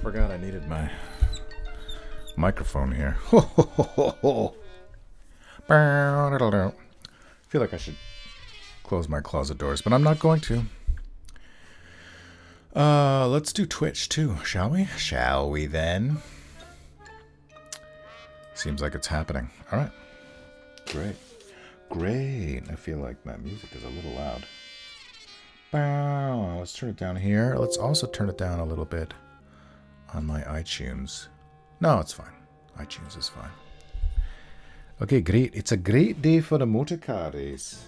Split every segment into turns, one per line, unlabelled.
Forgot I needed my microphone here. I feel like I should close my closet doors, but I'm not going to. Let's do Twitch too, shall we? Shall we then? Seems like it's happening. All right. Great. Great. I feel like my music is a little loud. Let's turn it down here. Let's also turn it down a little bit on my iTunes. No, it's fine. iTunes is fine. Okay, great. It's a great day for the motor car race.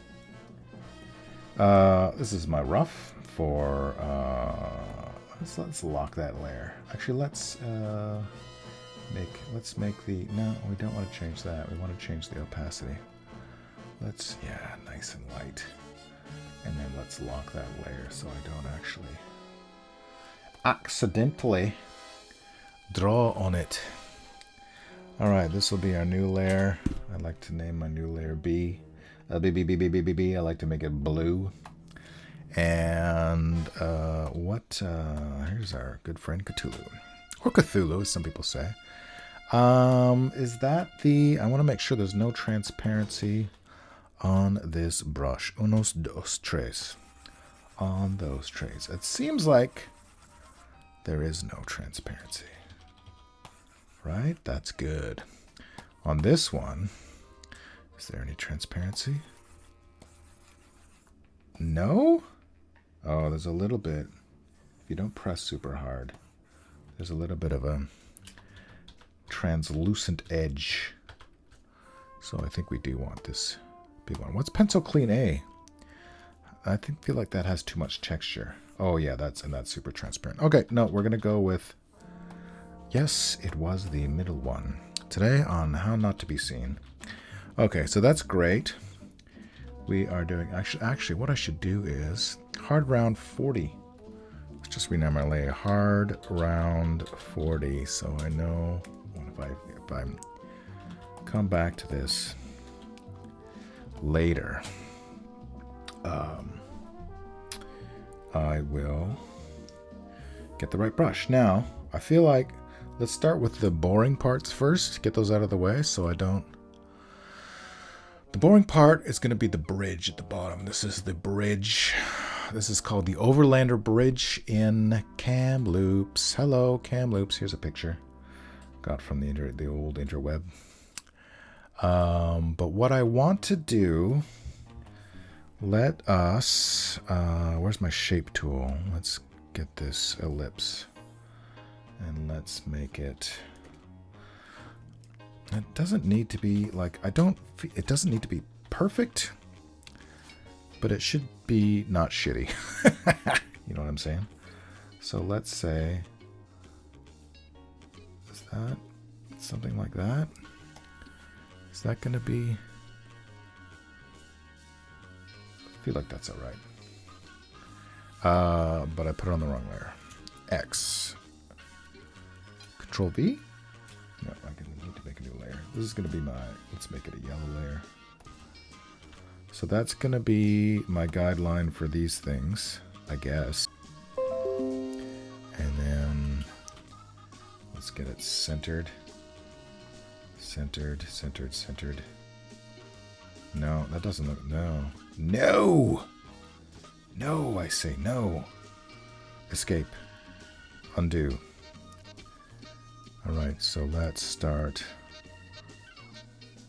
This is my rough for... let's lock that layer. Actually, let's make the... No, we don't want to change that. We want to change the opacity. Let's... Yeah, nice and light. And then let's lock that layer so I don't actually accidentally draw on it. Alright, this will be our new layer. I'd like to name my new layer B. B. I like to make it blue. And here's our good friend Cthulhu. Or Cthulhu, as some people say. Is that the... I want to make sure there's no transparency on this brush. Unos, dos, tres. On those trays. It seems like there is no transparency. Right? That's good. On this one, is there any transparency? No? Oh, there's a little bit. If you don't press super hard, there's a little bit of a translucent edge. So I think we do want this big one. What's pencil clean A? I feel like that has too much texture. Oh yeah, that's super transparent. Okay, no, we're gonna go with... Yes, it was the middle one. Today on How Not to Be Seen. Okay, so that's great. We are doing... Actually, what I should do is hard round 40. Let's just rename my layer. Hard round 40. So I know if I come back to this later, I will get the right brush. Now, I feel like let's start with the boring parts first. Get those out of the way so I don't... The boring part is going to be the bridge at the bottom. This is the bridge. This is called the Overlander Bridge in Kamloops. Hello, Kamloops. Here's a picture. Got from the old interweb. But what I want to do... Let us... where's my shape tool? Let's get this ellipse. And let's make it... It doesn't need to be like... It doesn't need to be perfect. But it should be not shitty. You know what I'm saying? So let's say... Is that something like that? Is that going to be... I feel like that's all right. But I put it on the wrong layer. X. Control V? No, I need to make a new layer. This is going to be my... Let's make it a yellow layer. So that's going to be my guideline for these things, I guess. And then let's get it centered. Centered. No, that doesn't look... No. No! No, I say no. Escape. Undo. Alright, so let's start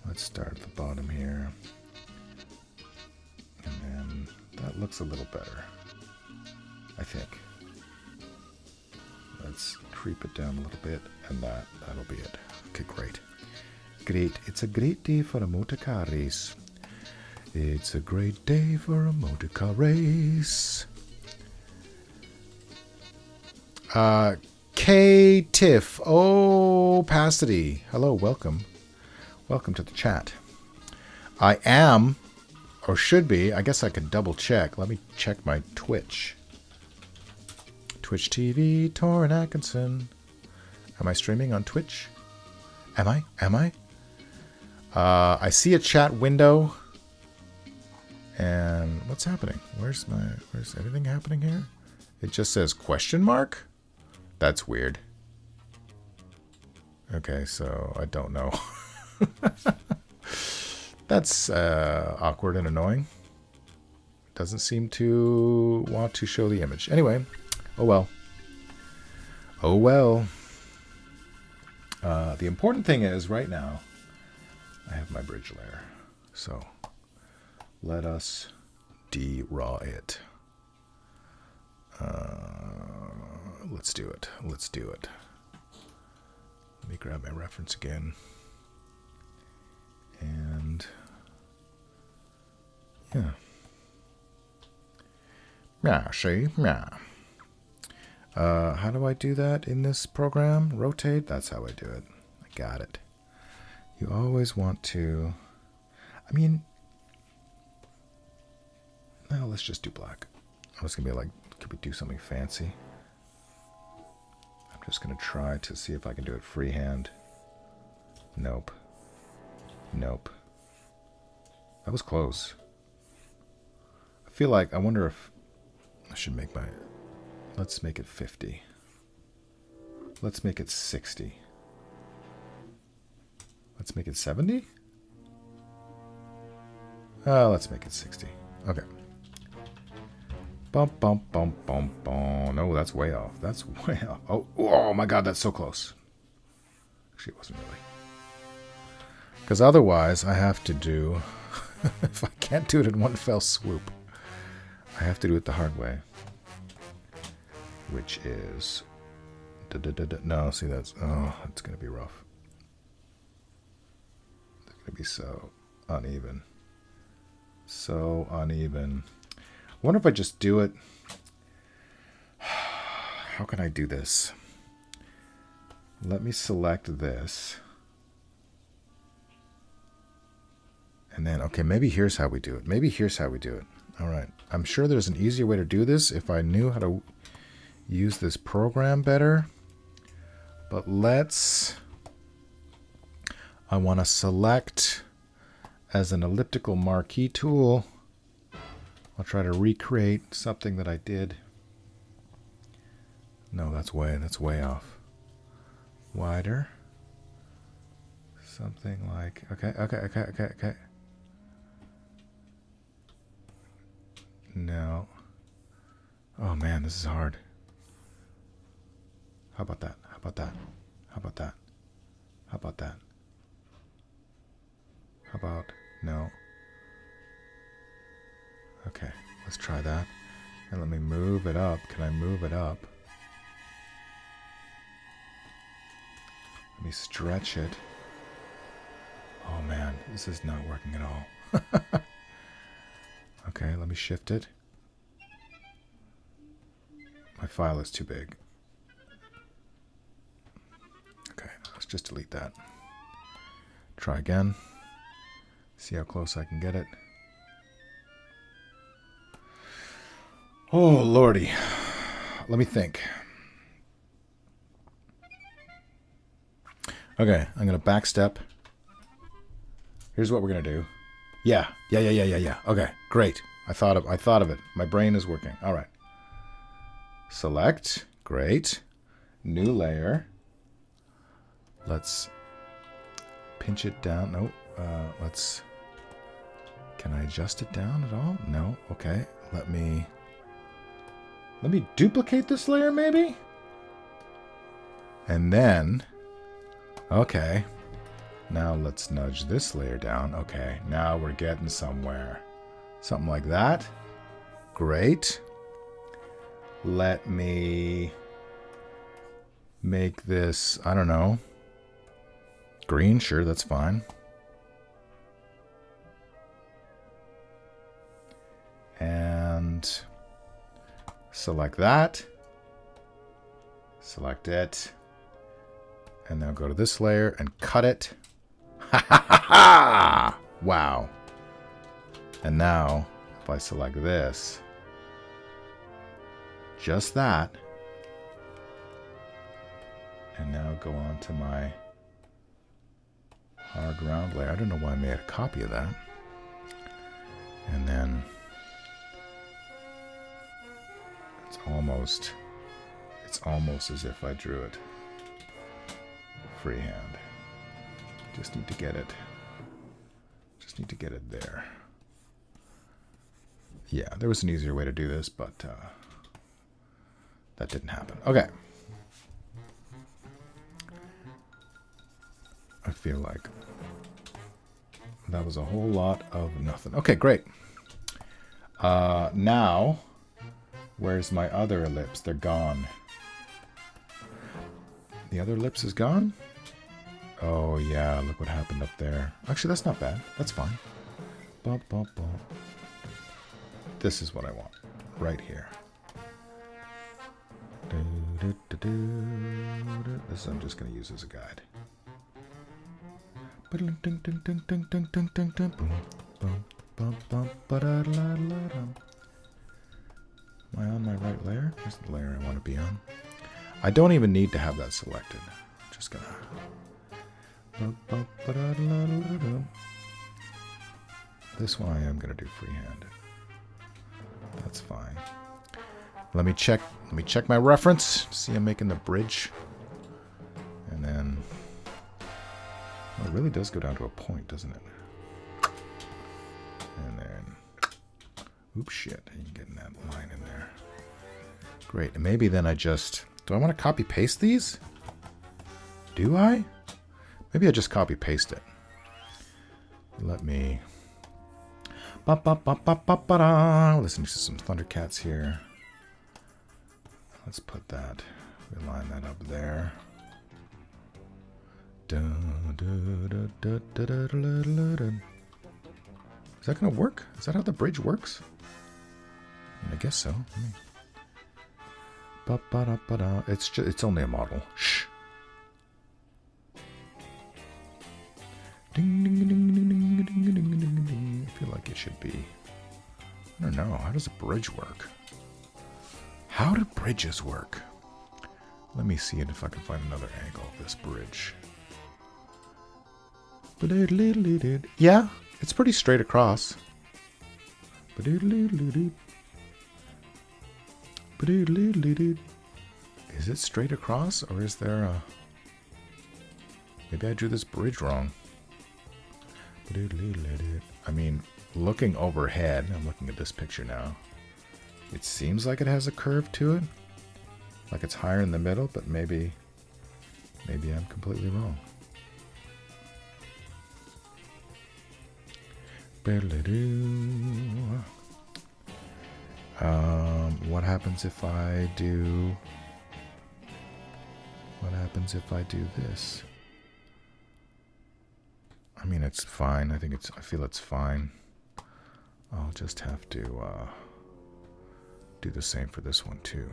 at the bottom here. And then that looks a little better, I think. Let's creep it down a little bit, and that'll be it. Okay, great. Great. It's a great day for a motor car race. It's a great day for a motor car race. K-Tiff. Oh, Opacity. Hello, welcome. Welcome to the chat. I am, or should be, I guess I could double check. Let me check my Twitch. Twitch TV, Torrin Atkinson. Am I streaming on Twitch? Am I? I see a chat window. And what's happening? Where's anything happening here? It just says question mark? That's weird. Okay, so I don't know. That's awkward and annoying. Doesn't seem to want to show the image. Anyway, oh well. Oh well. The important thing is, right now, I have my bridge layer. So let us de-raw it. Let's do it. Let's do it. Let me grab my reference again. And yeah. Yeah, see? Yeah. How do I do that in this program? Rotate? That's how I do it. I got it. You always want to... I mean... No, let's just do black. I was going to be like, could we do something fancy? I'm just going to try to see if I can do it freehand. Nope. Nope. That was close. I feel like, I wonder if I should make my... Let's make it 50. Let's make it 60. Let's make it 70? Let's make it 60. Okay. Bump, bump, bump, bump, bump. No, that's way off. That's way off. Oh my God, that's so close. Actually, it wasn't really. Because otherwise, I have to do... if I can't do it in one fell swoop, I have to do it the hard way. Which is... No, see, that's... Oh, it's going to be rough. It's going to be so uneven. So uneven. I wonder if I just do it... How can I do this? Let me select this. And then, okay, maybe here's how we do it. Maybe here's how we do it. All right. I'm sure there's an easier way to do this if I knew how to use this program better. But let's... I want to select as an elliptical marquee tool. I'll try to recreate something that I did. No, that's way off. Wider. Something like... Okay. No. Oh man, this is hard. How about that? How about that? How about that? How about that? How about... No. Okay, let's try that. And let me move it up. Can I move it up? Let me stretch it. Oh man, this is not working at all. Okay, let me shift it. My file is too big. Okay, let's just delete that. Try again. See how close I can get it. Oh, lordy. Let me think. Okay, I'm going to backstep. Here's what we're going to do. Yeah. Okay, great. I thought of it. My brain is working. All right. Select. Great. New layer. Let's pinch it down. No. Let's... Can I adjust it down at all? No. Okay. Let me duplicate this layer maybe? And then... Okay. Now let's nudge this layer down. Okay, now we're getting somewhere. Something like that. Great. Let me make this, I don't know, green. Sure, that's fine. And select that. Select it. And now go to this layer and cut it. Ha ha ha ha! Wow. And now, if I select this, just that, and now go on to my hard round layer. I don't know why I made a copy of that. And then it's almost as if I drew it freehand. Just need to get it. Just need to get it there. Yeah, there was an easier way to do this, but that didn't happen. Okay. I feel like that was a whole lot of nothing. Okay, great. Now, where's my other ellipse? They're gone. The other ellipse is gone? Oh, yeah, look what happened up there. Actually, that's not bad. That's fine. Bump, bump, bump. This is what I want. Right here. This I'm just going to use as a guide. Am I on my right layer? Here's the layer I want to be on. I don't even need to have that selected. I'm just gonna. This one I am gonna do freehand. That's fine. Let me check my reference. See, I'm making the bridge, and then it really does go down to a point, doesn't it? And then, oops, shit! You can get that line in there. Great, and maybe then I just. Do I want to copy paste these? Do I? Maybe I just copy paste it. Let me. Listen to some Thundercats here. Let's put that. We line that up there. Is that going to work? Is that how the bridge works? I guess so. It's only a model. Shh. Ding, ding, ding, ding, ding, ding, ding, ding, ding, ding. I feel like it should be. I don't know. How does a bridge work? How do bridges work? Let me see if I can find another angle of this bridge. Yeah, it's pretty straight across. Is it straight across, or is there a... Maybe I drew this bridge wrong. I mean, looking overhead, I'm looking at this picture now. It seems like it has a curve to it. Like it's higher in the middle, but maybe I'm completely wrong. What happens if I do... What happens if I do this? I mean, it's fine. I feel it's fine. I'll just have to do the same for this one too.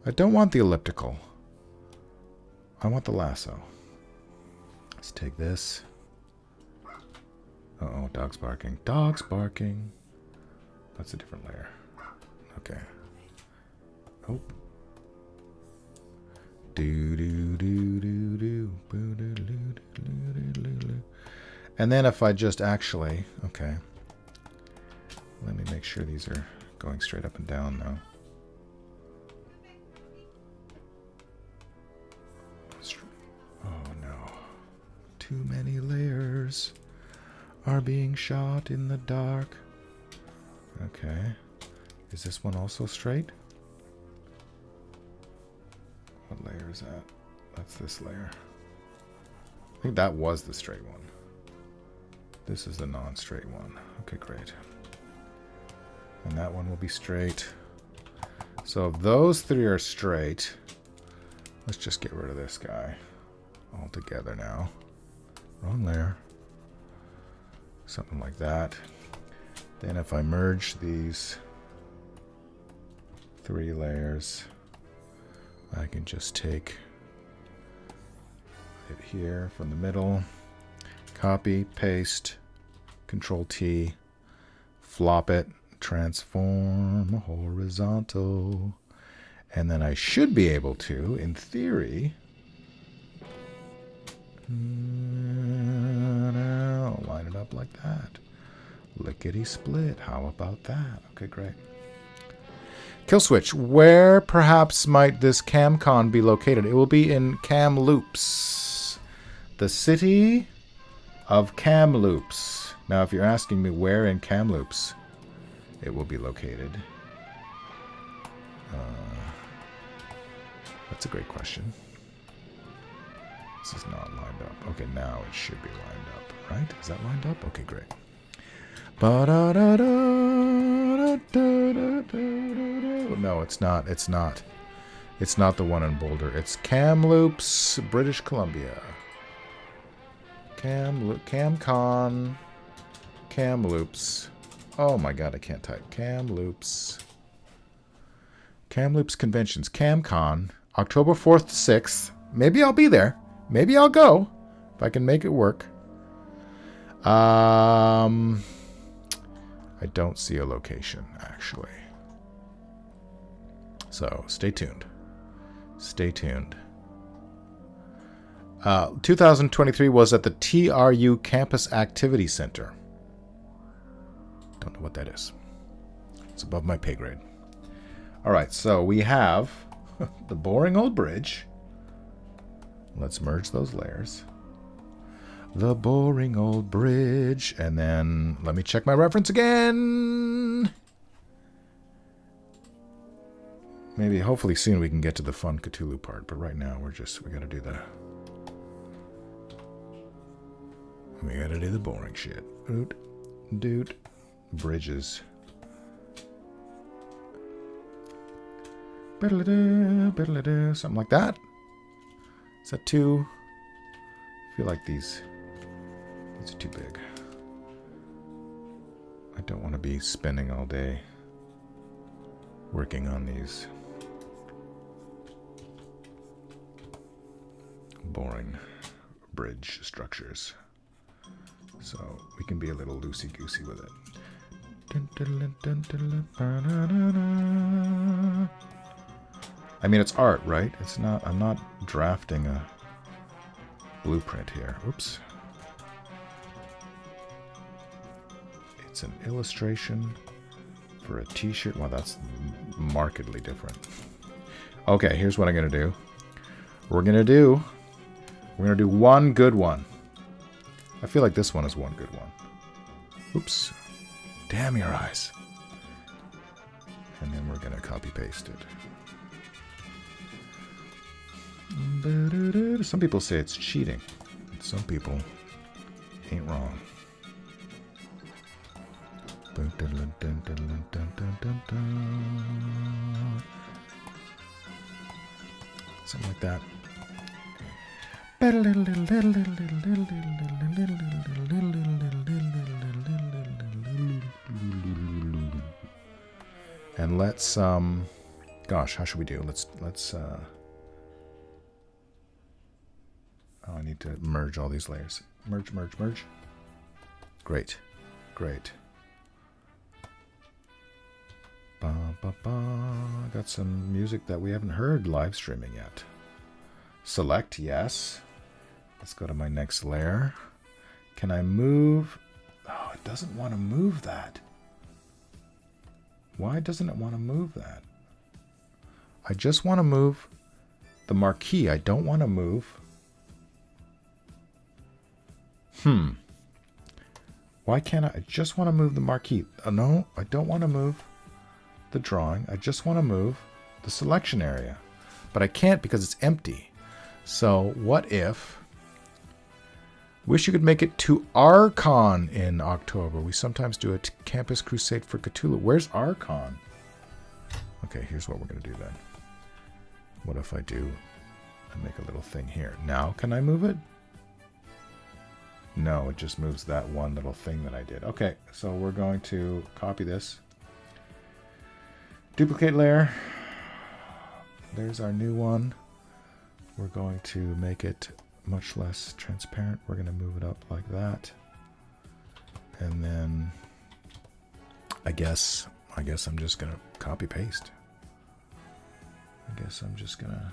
I don't want the elliptical. I want the lasso. Let's take this. Uh-oh, dog's barking. Dog's barking. That's a different layer. Okay. Oh. And then if I just actually... Okay. Let me make sure these are going straight up and down now. Oh no. Too many layers are being shot in the dark. Okay. Is this one also straight? What layer is that? That's this layer. I think that was the straight one. This is the non-straight one. Okay, great. And that one will be straight. So if those three are straight, let's just get rid of this guy altogether now. Wrong layer. Something like that. Then if I merge these three layers, I can just take it here from the middle, copy, paste, Control T, flop it, transform horizontal, and then I should be able to, in theory, line it up like that. Lickety split. How about that? Okay, great. Kill switch. Where perhaps might this KamCon be located? It will be in Kamloops. The city of Kamloops. Now, if you're asking me where in Kamloops it will be located, that's a great question. This is not lined up. Okay, now it should be lined up, right? Is that lined up? Okay, great. No, it's not. It's not. It's not the one in Boulder. It's Kamloops, British Columbia. KamCon. Kamloops. Oh my god, I can't type. Kamloops. Kamloops Conventions. KamCon. October 4th to 6th. Maybe I'll be there. Maybe I'll go. If I can make it work. I don't see a location, actually. So, stay tuned. Stay tuned. 2023 was at the TRU Campus Activity Center. Don't know what that is. It's above my pay grade. All right, so we have the boring old bridge. Let's merge those layers. The boring old bridge. And then let me check my reference again. Maybe, hopefully soon we can get to the fun Cthulhu part. But right now we gotta do the boring shit. Dude. Bridges. Something like that. Is that too? I feel like these are too big. I don't want to be spending all day working on these boring bridge structures. So we can be a little loosey-goosey with it. I mean, it's art, right? It's not. I'm not drafting a blueprint here. Oops. It's an illustration for a t-shirt. Well, that's markedly different. Okay, here's what I'm gonna do. We're gonna do one good one. I feel like this one is one good one. Oops. Damn your eyes. And then we're gonna copy paste it. Some people say it's cheating. Some people ain't wrong. Something like that. And let's gosh, how should we do? Let's I need to merge all these layers. Merge. Great. Got some music that we haven't heard live streaming yet. Select, yes. Let's go to my next layer. Can I move? Oh, it doesn't want to move that. Why doesn't it want to move that? I just want to move the marquee. I don't want to move. Why can't I just want to move the marquee? No, I don't want to move the drawing. I just want to move the selection area. But I can't because it's empty. So what if... Wish you could make it to Archon in October. We sometimes do a campus crusade for Cthulhu. Where's Archon? Okay, here's what we're going to do then. What if I do... I make a little thing here. Now can I move it? No, it just moves that one little thing that I did. Okay, so we're going to copy this. Duplicate layer. There's our new one. We're going to make it much less transparent. We're going to move it up like that. And then I guess I'm just going to copy paste. I guess I'm just going to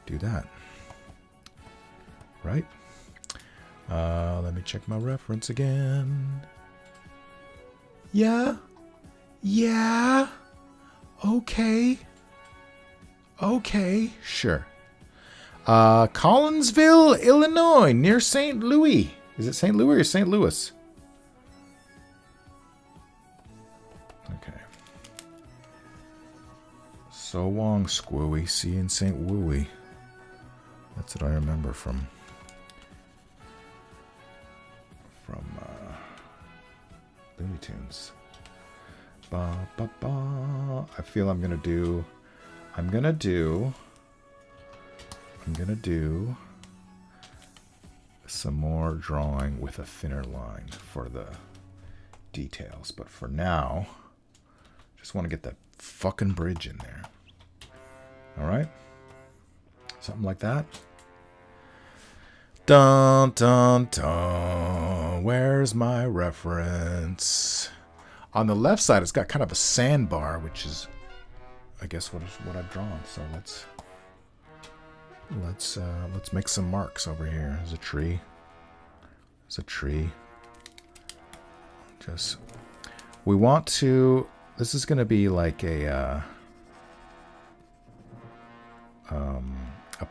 do that. Right? Let me check my reference again. Yeah. Yeah. Okay. Okay. Sure. Collinsville, Illinois, near St. Louis. Is it St. Louis or St. Louis? Okay. So long, Squooey. See you in St. Wooey. That's what I remember from Looney Tunes. Ba, ba, ba. I feel I'm gonna do some more drawing with a thinner line for the details. But for now, just want to get that fucking bridge in there. All right? Something like that. Dun, dun, dun. Where's my reference? On the left side, it's got kind of a sandbar, which is, I guess, what I've drawn. So let's make some marks over here. There's a tree. There's a tree. Just, we want to. This is going to be like a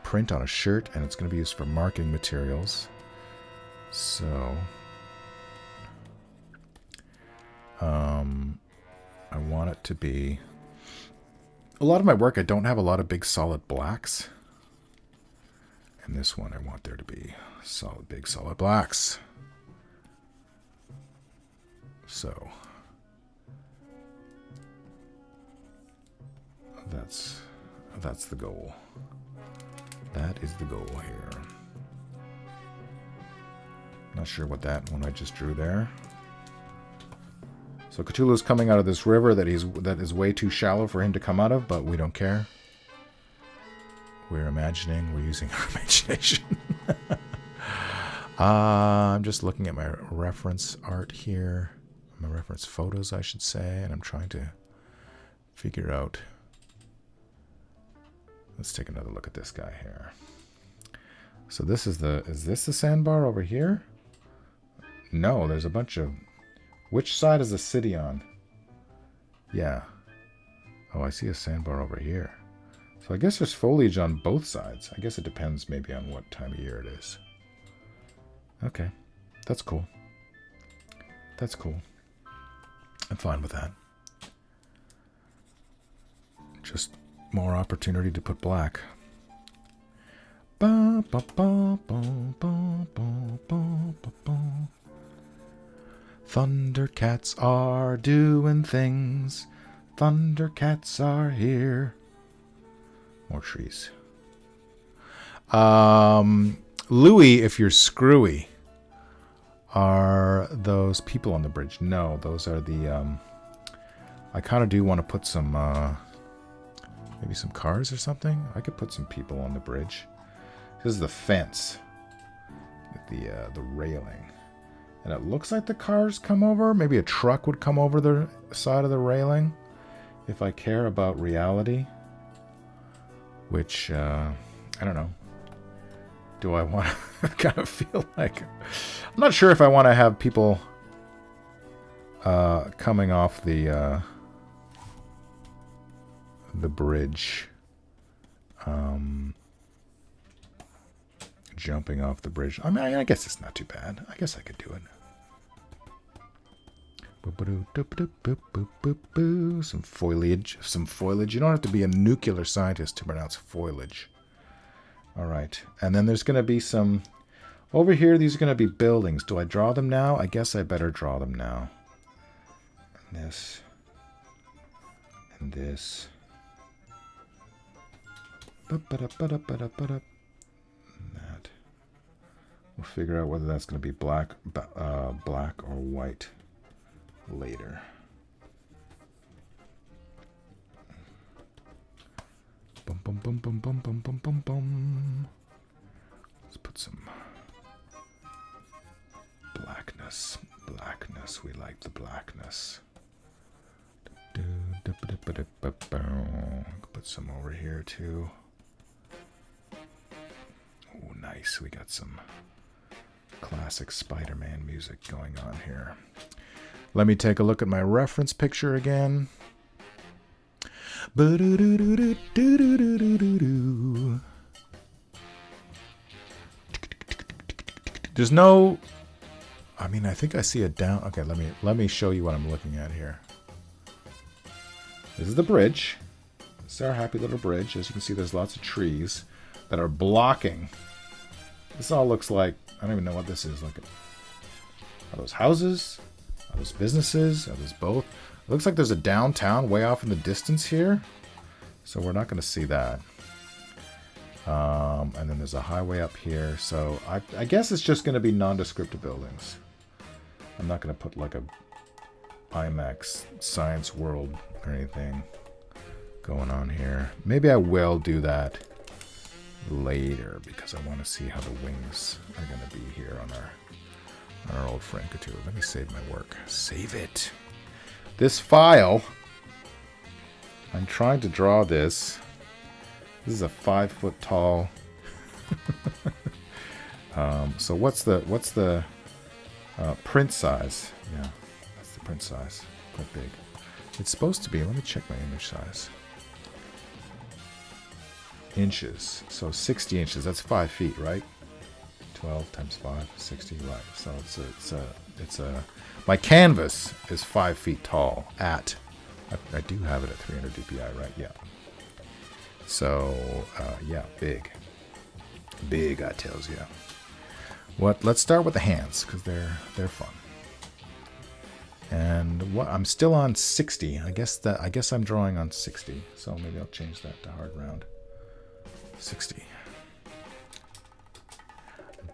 print on a shirt, and it's going to be used for marketing materials. So, I want it to be. A lot of my work, I don't have a lot of big solid blacks. And this one, I want there to be big solid blacks. So, that's the goal. That is the goal here. Not sure what that one I just drew there. So Cthulhu's coming out of this river that is way too shallow for him to come out of, but we don't care. We're using our imagination. I'm just looking at my reference art here. My reference photos, I should say, and I'm trying to figure out. Let's take another look at this guy here. So this is this the sandbar over here? No, there's a bunch of. Which side is the city on? Yeah. Oh, I see a sandbar over here. So I guess there's foliage on both sides. I guess it depends maybe on what time of year it is. Okay. That's cool. That's cool. I'm fine with that. Just more opportunity to put black. Ba, ba, ba, ba, ba, ba, ba, ba, ba. Thundercats are doing things. Thundercats are here. More trees. Louis, if you're screwy, are those people on the bridge? No, those are the. I kind of do want to put some, maybe some cars or something. I could put some people on the bridge. This is the fence with the railing, and it looks like the cars come over. Maybe a truck would come over the side of the railing, if I care about reality. Which, I don't know. Do I want to kind of feel like... I'm not sure if I want to have people coming off the bridge. Jumping off the bridge. I mean, I guess it's not too bad. I guess I could do it. Some foliage. Some foliage. You don't have to be a nuclear scientist to pronounce foliage. All right. And then there's going to be some... Over here, these are going to be buildings. Do I draw them now? I guess I better draw them now. And this. And this. And that. We'll figure out whether that's going to be black or white later. Bum, bum, bum, bum, bum, bum, bum, bum, bum. Let's put some blackness. Blackness. We like the blackness. Put some over here too. Oh, nice. We got some classic Spider-Man music going on here. Let me take a look at my reference picture again. There's no... I mean, I think I see a down... Okay, let me show you what I'm looking at here. This is the bridge. This is our happy little bridge. As you can see, there's lots of trees that are blocking. This all looks like... I don't even know what this is. Like, are those houses? Are those businesses? Are those both? It looks like there's a downtown way off in the distance here. So we're not going to see that. And then there's a highway up here. So I guess it's just going to be nondescript buildings. I'm not going to put like a IMAX Science World or anything going on here. Maybe I will do that later because I want to see how the wings are going to be here on our old friend Cthulhu. Let me save my work. Save it. This file, I'm trying to draw this. This is a 5 foot tall. So what's the print size? Yeah, that's the print size. Quite big. It's supposed to be. Let me check my image size. Inches. So 60 inches. That's 5 feet, right? 12 times 5, 60. Right. So it's a. My canvas is 5 feet tall. I do have it at 300 dpi, right? Yeah. So yeah, big. I tells you. Let's start with the hands because they're fun. And what I'm still on 60. I guess I'm drawing on 60. So maybe I'll change that to hard round. 60.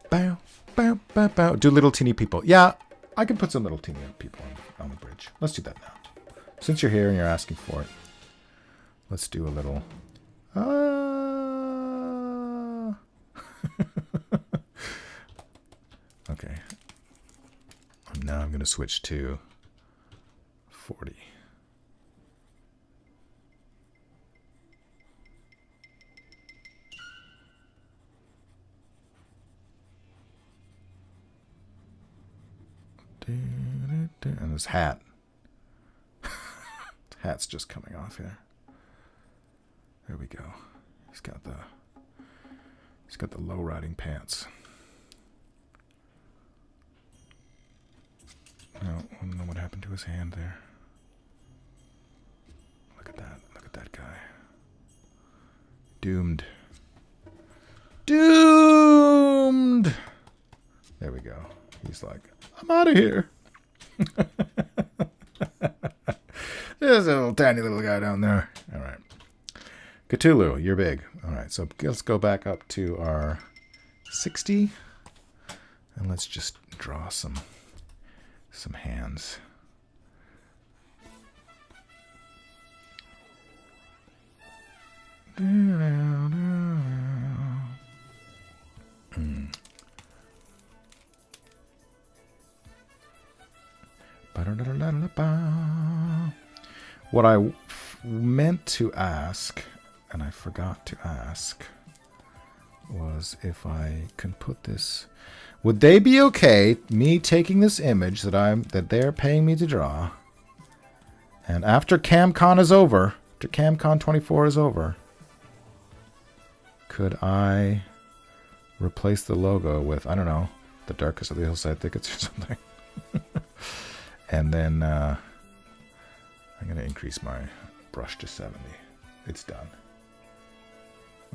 Bow, bow, bow, bow. Do little teeny people. Yeah, I can put some little teeny people on the bridge. Let's do that now. Since you're here and you're asking for it, let's do a little. Okay. Now I'm going to switch to 40. And this hat. Hat's just coming off here. There we go. He's got the low riding pants. No, I don't know what happened to his hand there. Look at that. Look at that guy. Doomed. Doomed! There we go. He's like, I'm out of here. There's a little tiny little guy down there. All right. Cthulhu, you're big. All right, so let's go back up to our 60. And let's just draw some hands. What I meant to ask, and I forgot to ask, was if I can put this. Would they be okay me taking this image that they're paying me to draw, and after KamCon is over, after KamCon 24 is over, could I replace the logo with, I don't know, the Darkest of the Hillside Thickets or something? And then I'm going to increase my brush to 70. It's done.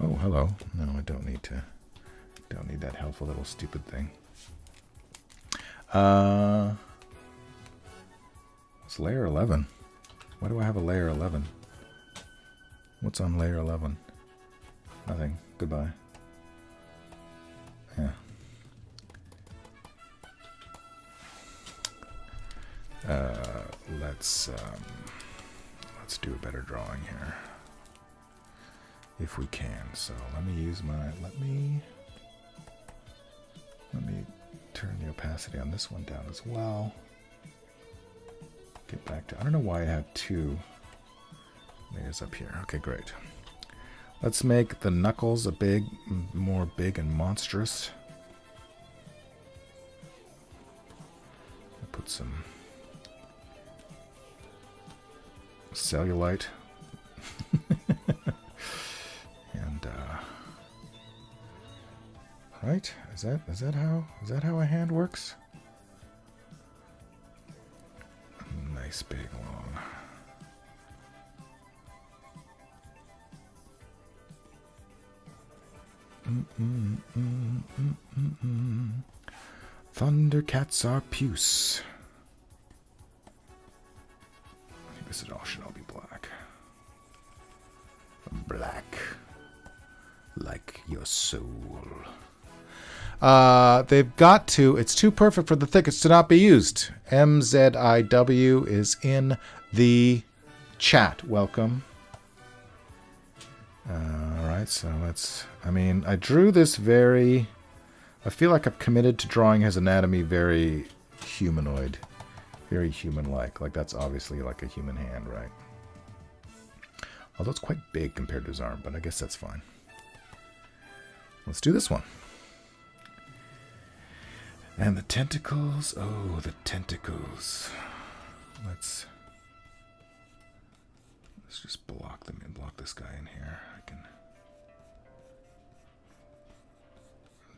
Oh, hello. No, I don't need that helpful little stupid thing. It's layer 11. Why do I have a layer 11? What's on layer 11? Nothing. Goodbye. Yeah. Let's do a better drawing here, if we can. So let me turn the opacity on this one down as well. Get back to, I don't know why I have two layers up here. Okay, great. Let's make the knuckles more big and monstrous. I'll put some cellulite. And right? Is that how a hand works? Nice big long. Thundercats are puce. I think this should all be black. Black. Like your soul. They've got to. It's too perfect for the thickets to not be used. MZIW is in the chat. Welcome. Alright, so let's... I mean, I drew this very... I feel like I've committed to drawing his anatomy very humanoid. Very human-like. Like, that's obviously like a human hand, right? Although it's quite big compared to his arm, but I guess that's fine. Let's do this one. And the tentacles. Oh, the tentacles. Let's just block them and block this guy in here. I can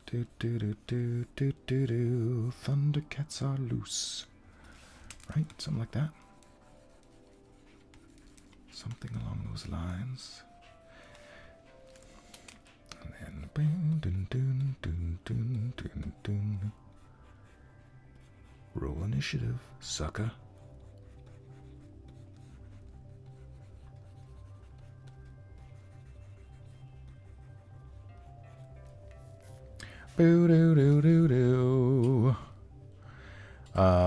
do. Thundercats are loose. Right? Something like that. Something along those lines. And then roll initiative, sucker.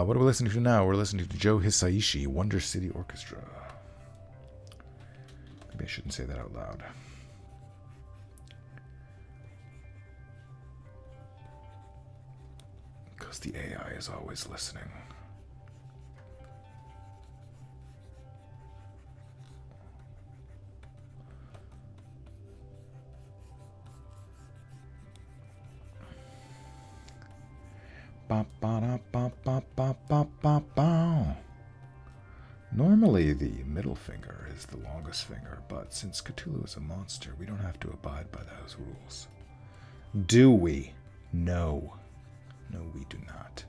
What are we listening to now? We're listening to Joe Hisaishi, Wonder City Orchestra. Maybe I shouldn't say that out loud. Because the AI is always listening. Normally the middle finger is the longest finger, but since Cthulhu is a monster, we don't have to abide by those rules. Do we? No. No, we do not.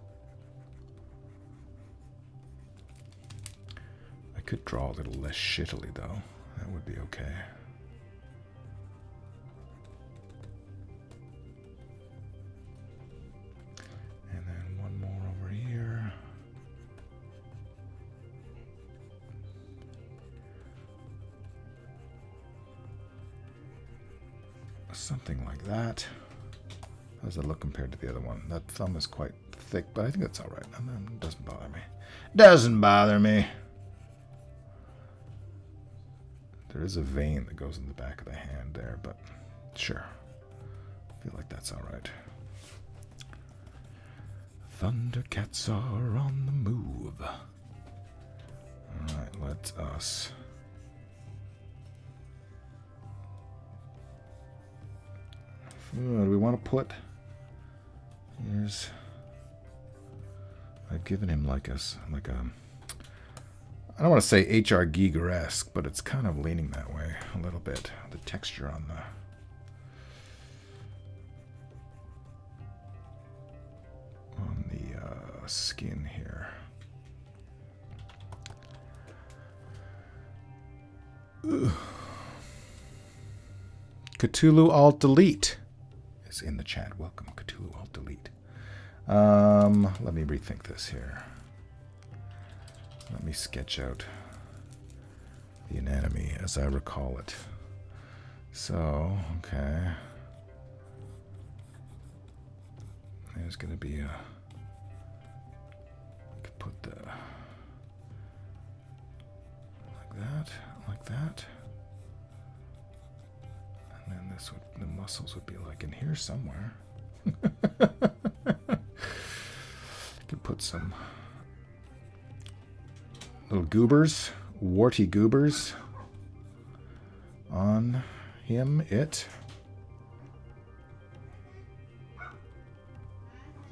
I could draw a little less shittily, though. That would be okay. And then one more over here. Something like that. How does that look compared to the other one? That thumb is quite thick, but I think that's all right. It doesn't bother me. Doesn't bother me. There is a vein that goes in the back of the hand there, but sure. I feel like that's all right. Thundercats are on the move. All right, let us... do we want to put... Here's... I've given him like a... I don't want to say H.R. Giger-esque, but it's kind of leaning that way a little bit. The texture on the skin here. Ugh. Cthulhu Alt Delete is in the chat. Welcome, Cthulhu Alt Delete. Let me rethink this here. Let me sketch out the anatomy as I recall it. So, okay. There's going to be a... I could put the... like that. And then this would, the muscles would be like in here somewhere. Could put some little goobers, warty goobers on him, it.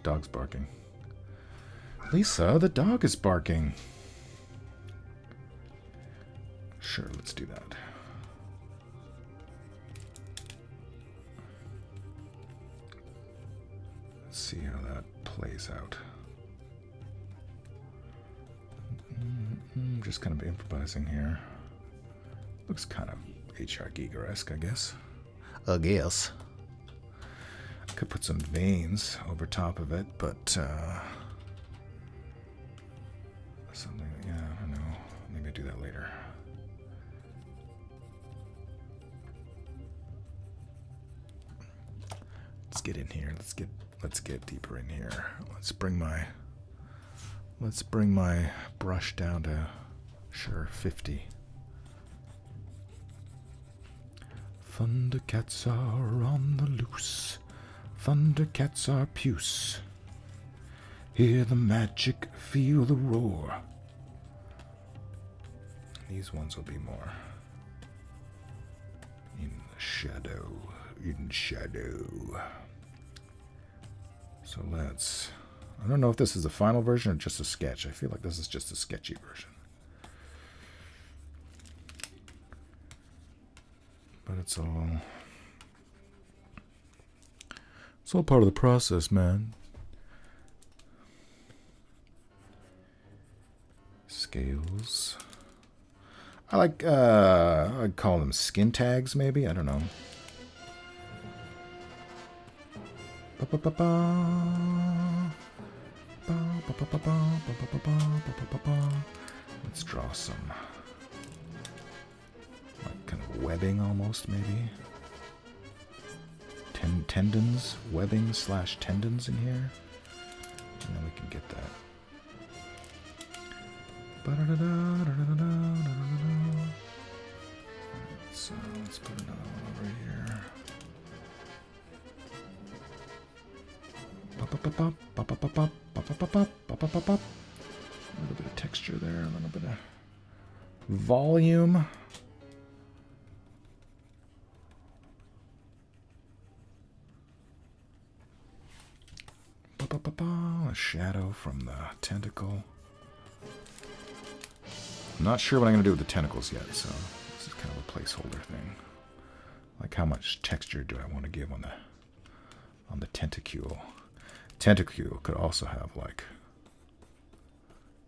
Dog's barking. Lisa, the dog is barking. Sure, let's do that. Let's see how that plays out. Just kind of improvising here. Looks kind of HR Giger-esque, I guess. Could put some veins over top of it, but something, yeah, I don't know. Maybe I'll do that later. Let's get in here. Let's get deeper in here. Let's bring my brush down to, sure, 50. Thundercats are on the loose. Thundercats are puce. Hear the magic, feel the roar. These ones will be more in shadow. So let's... I don't know if this is the final version or just a sketch. I feel like this is just a sketchy version. But it's all part of the process, man. Scales. I'd call them skin tags, maybe. I don't know. Let's draw some like kind of webbing almost, maybe. Tendons, webbing / tendons in here. And then we can get that. So let's put another one over here. A little bit of texture there, a little bit of volume. A shadow from the tentacle. I'm not sure what I'm going to do with the tentacles yet, so this is kind of a placeholder thing. Like how much texture do I want to give on the tentacule? Tentacule could also have like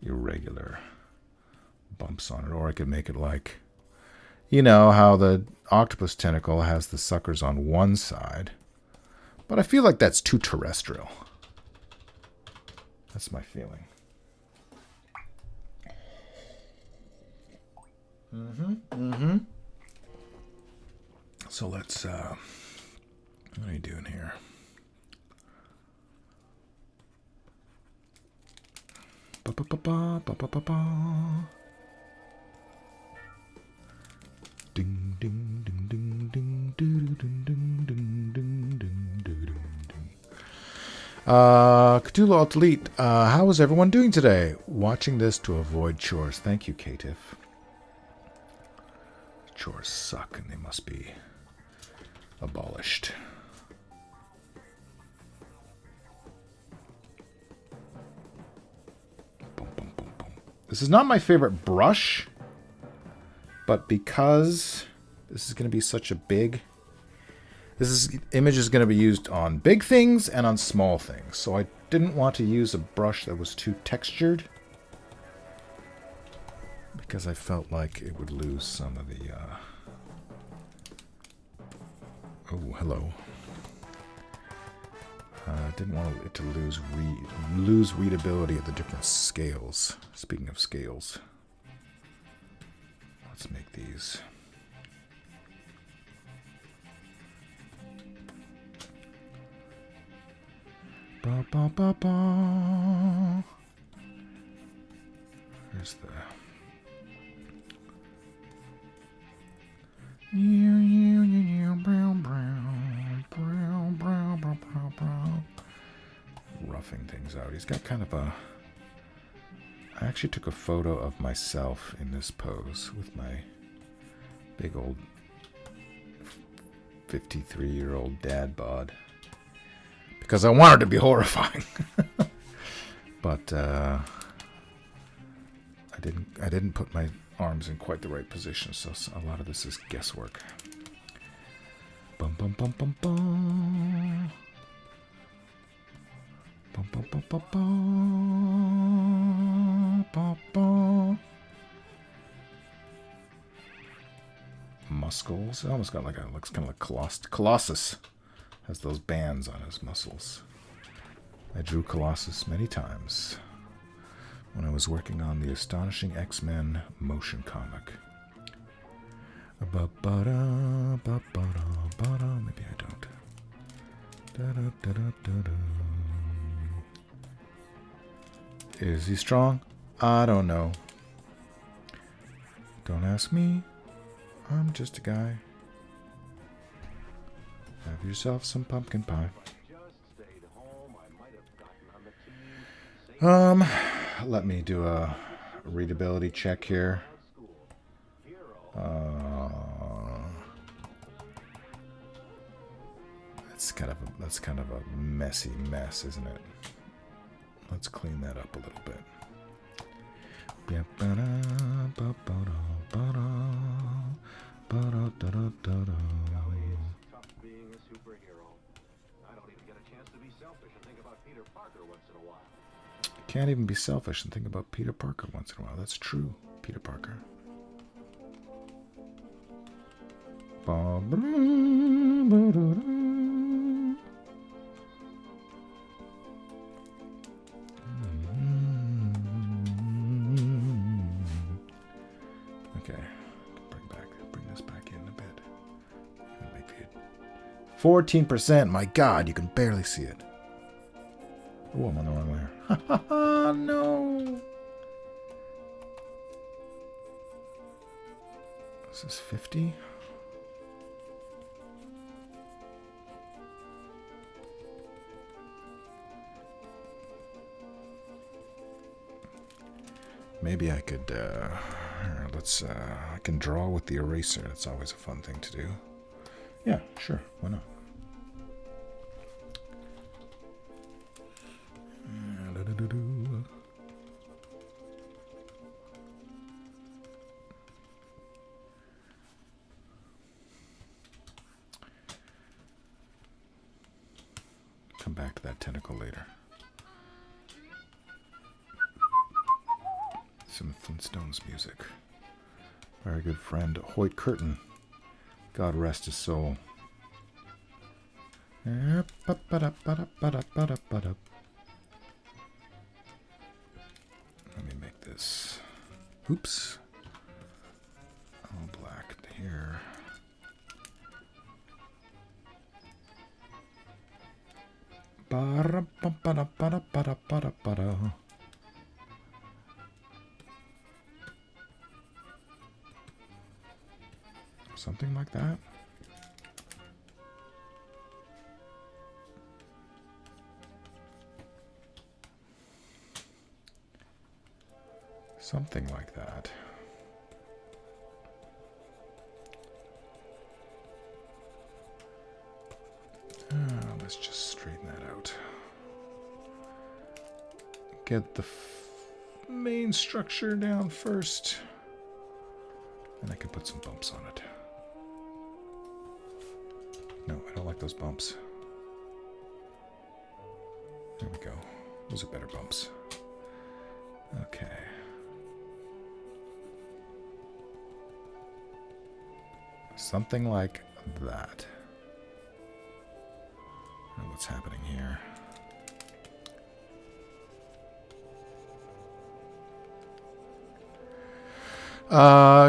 irregular bumps on it, or I could make it like, you know, how the octopus tentacle has the suckers on one side. But I feel like that's too terrestrial. That's my feeling. So let's, what are you doing here? Ding ding ding ding ding ding ding ding ding ding ding. Cthulhu Alt-Elite, how is everyone doing today? Watching this to avoid chores. Thank you, Katif. Chores suck and they must be abolished. Boom, boom, boom, boom. This is not my favorite brush, but because this is going to be such a big... image is going to be used on big things and on small things. So I didn't want to use a brush that was too textured, because I felt like it would lose some of the... Oh, hello. I didn't want it to lose readability of the different scales. Speaking of scales, let's make these... Ba, ba, ba, ba. Here's the... Roughing things out. He's got kind of a... I actually took a photo of myself in this pose with my big old 53-year-old dad bod. Because I wanted to be horrifying. But I didn't put my arms in quite the right position, so a lot of this is guesswork. Bum bum bum bum bum. Bum bum bum bum bum. Bum bum. Muscles. It almost got like a looks kind of like Colossus has those bands on his muscles. I drew Colossus many times when I was working on the Astonishing X-Men motion comic. Maybe I don't. Is he strong? I don't know. Don't ask me. I'm just a guy. Have yourself some pumpkin pie. Let me do a readability check here. That's kind of a messy mess, isn't it? Let's clean that up a little bit. Can't even be selfish and think about Peter Parker once in a while. That's true, Peter Parker. Okay, bring this back in a bit. 14%. My God, you can barely see it. Oh, I'm on the wrong layer. Ha ha ha! No. This is 50. Maybe I could, I can draw with the eraser. That's always a fun thing to do. Yeah, sure. Why not? Come back to that tentacle later. Some Flintstones music. Very good friend Hoyt Curtin. God rest his soul. Let me make this. Oops. All black here. Something like that. Something like that. Let's just straighten that out. Get the main structure down first. And I can put some bumps on it. No, I don't like those bumps. There we go. Those are better bumps. Okay. Something like that. And what's happening here?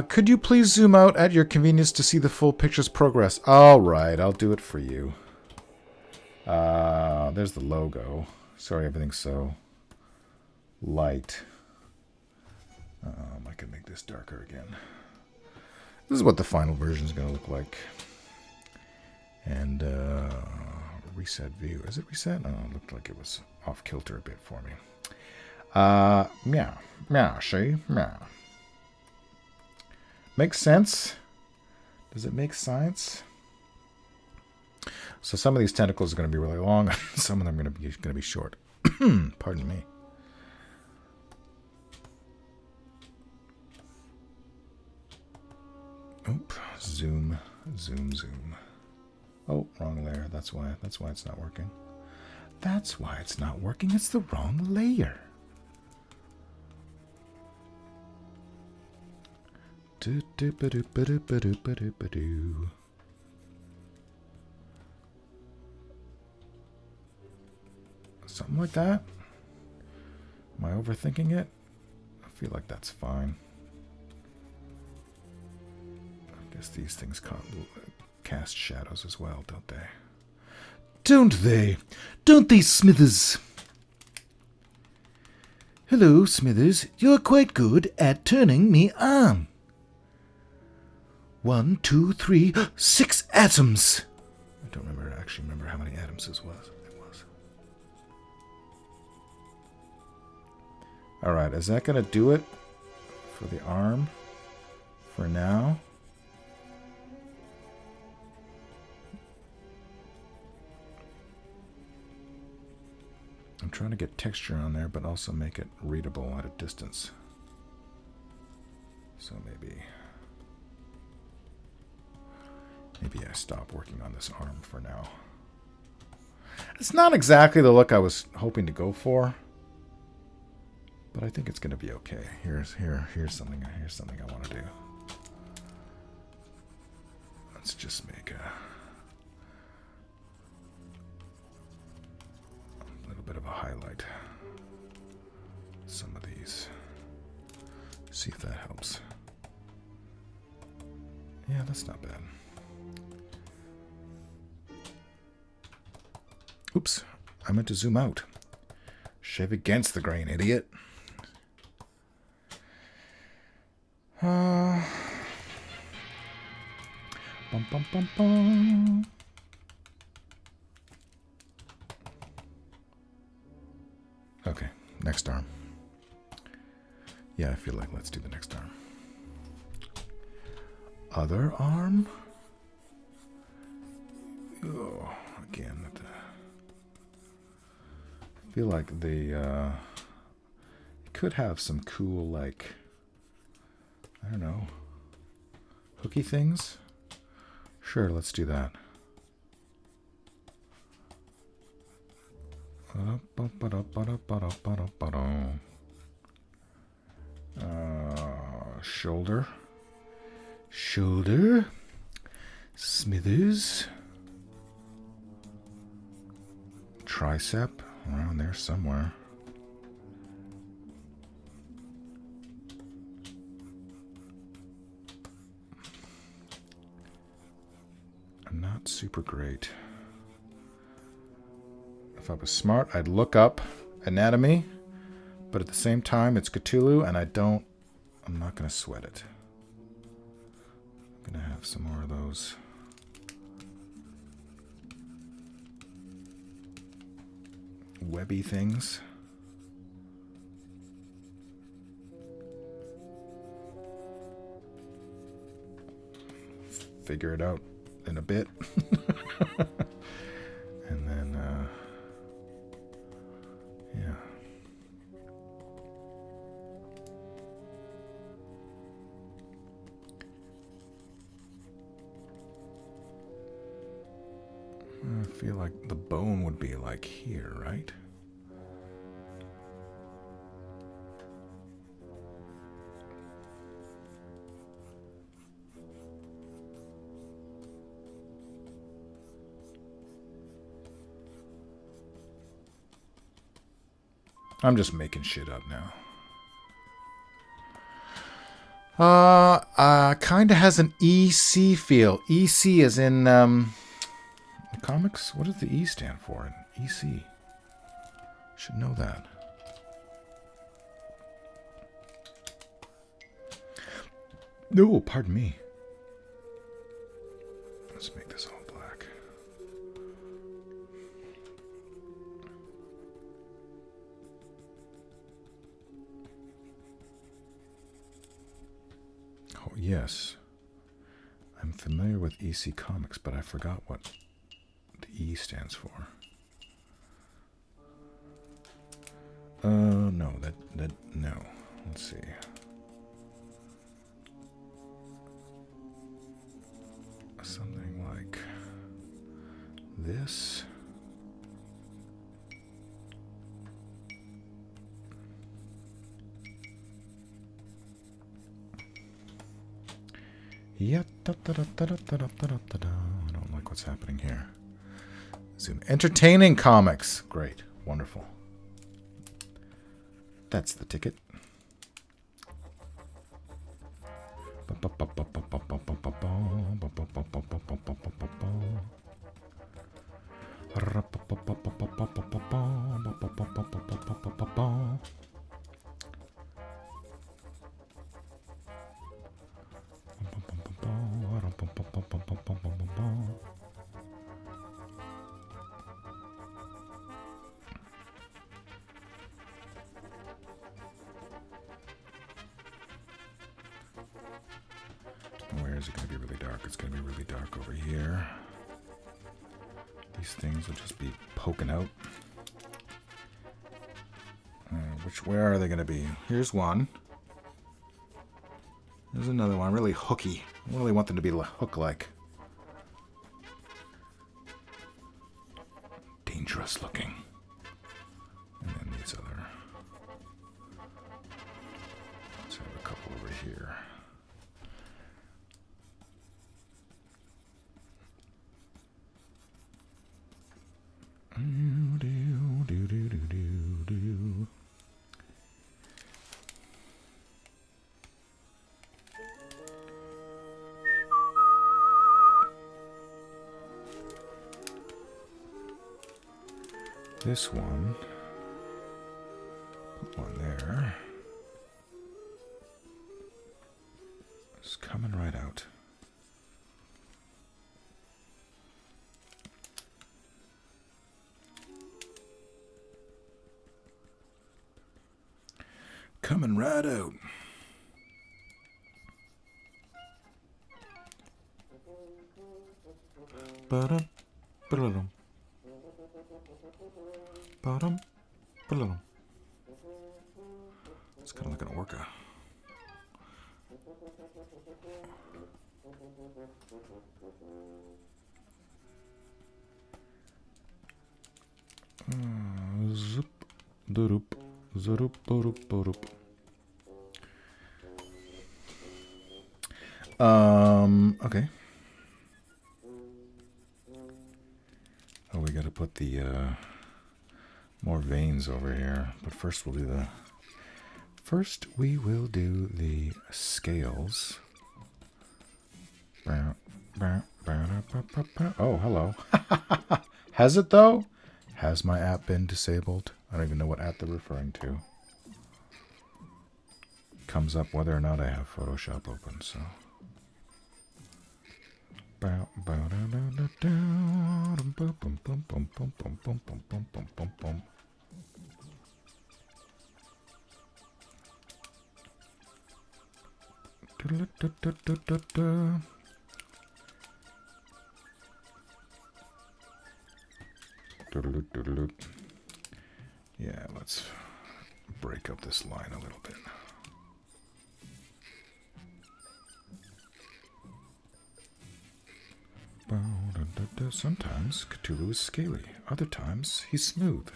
Could you please zoom out at your convenience to see the full picture's progress? All right, I'll do it for you. There's the logo. Sorry, everything's so light. I can make this darker again. This is what the final version is going to look like. And reset view. Is it reset? Oh, it looked like it was off kilter a bit for me. Meow. Meow, see? Meow. Makes sense? Does it make sense? So some of these tentacles are going to be really long. Some of them are going to be short. Pardon me. Oop. Zoom. Zoom. Zoom. Oh, wrong layer. That's why it's not working. That's why it's not working. It's the wrong layer. Something like that. Am I overthinking it? I feel like that's fine. I guess these things cast shadows as well, don't they? Don't they? Don't they, Smithers? Hello, Smithers. You're quite good at turning me on. 1, 2, 3, 6 atoms. I don't actually remember how many atoms it was. Alright, is that going to do it for the arm for now? I'm trying to get texture on there, but also make it readable at a distance. So maybe I stop working on this arm for now. It's not exactly the look I was hoping to go for, but I think it's going to be okay. Here's something I want to do. Let's just make a little bit of a highlight. Some of these. See if that helps. Yeah, that's not bad. Oops, I meant to zoom out. Shave against the grain, idiot. Bum, bum, bum, bum. Okay, next arm. Yeah, I feel like let's do the next arm. Other arm? Oh, again. I feel like they could have some cool, like, I don't know, hooky things. Sure, let's do that. Shoulder. Shoulder. Smithers. Tricep. Around there somewhere. I'm not super great. If I was smart, I'd look up anatomy, but at the same time, it's Cthulhu, and I'm not going to sweat it. I'm going to have some more of those. Webby things. Figure it out in a bit. And then, yeah. I feel like the bone would be like here, right? I'm just making shit up now. Kinda has an EC feel. EC is in, the comics? What does the E stand for in EC? Should know that. No, pardon me. Let's make this all black. Oh, yes. I'm familiar with EC Comics, but I forgot what the E stands for. No, no. Let's see. this. Yeah, I don't like what's happening here. Zoom. Entertaining comics. Great. Wonderful. That's the ticket. Where is it going to be really dark? It's going to be really dark over here. These things will just be poking out. Where are they going to be? Here's one. There's another one, really hooky. I really want them to be hook-like. Dangerous looking. And then these other. Let's have a couple over here. This one, put one there. It's coming right out. Coming right out. Ba-dum, ba-dum. Bottom, below. It's kind of like an orca. Zoop, doop, zoop, doop, doop. Okay. Oh, we got to put the more veins over here, but first we will do the scales. Oh, hello. Has it though? Has my app been disabled? I don't even know what app they're referring to. Comes up whether or not I have Photoshop open, so. Yeah, let's break up this line a little bit. Sometimes Cthulhu is scaly, other times he's smooth.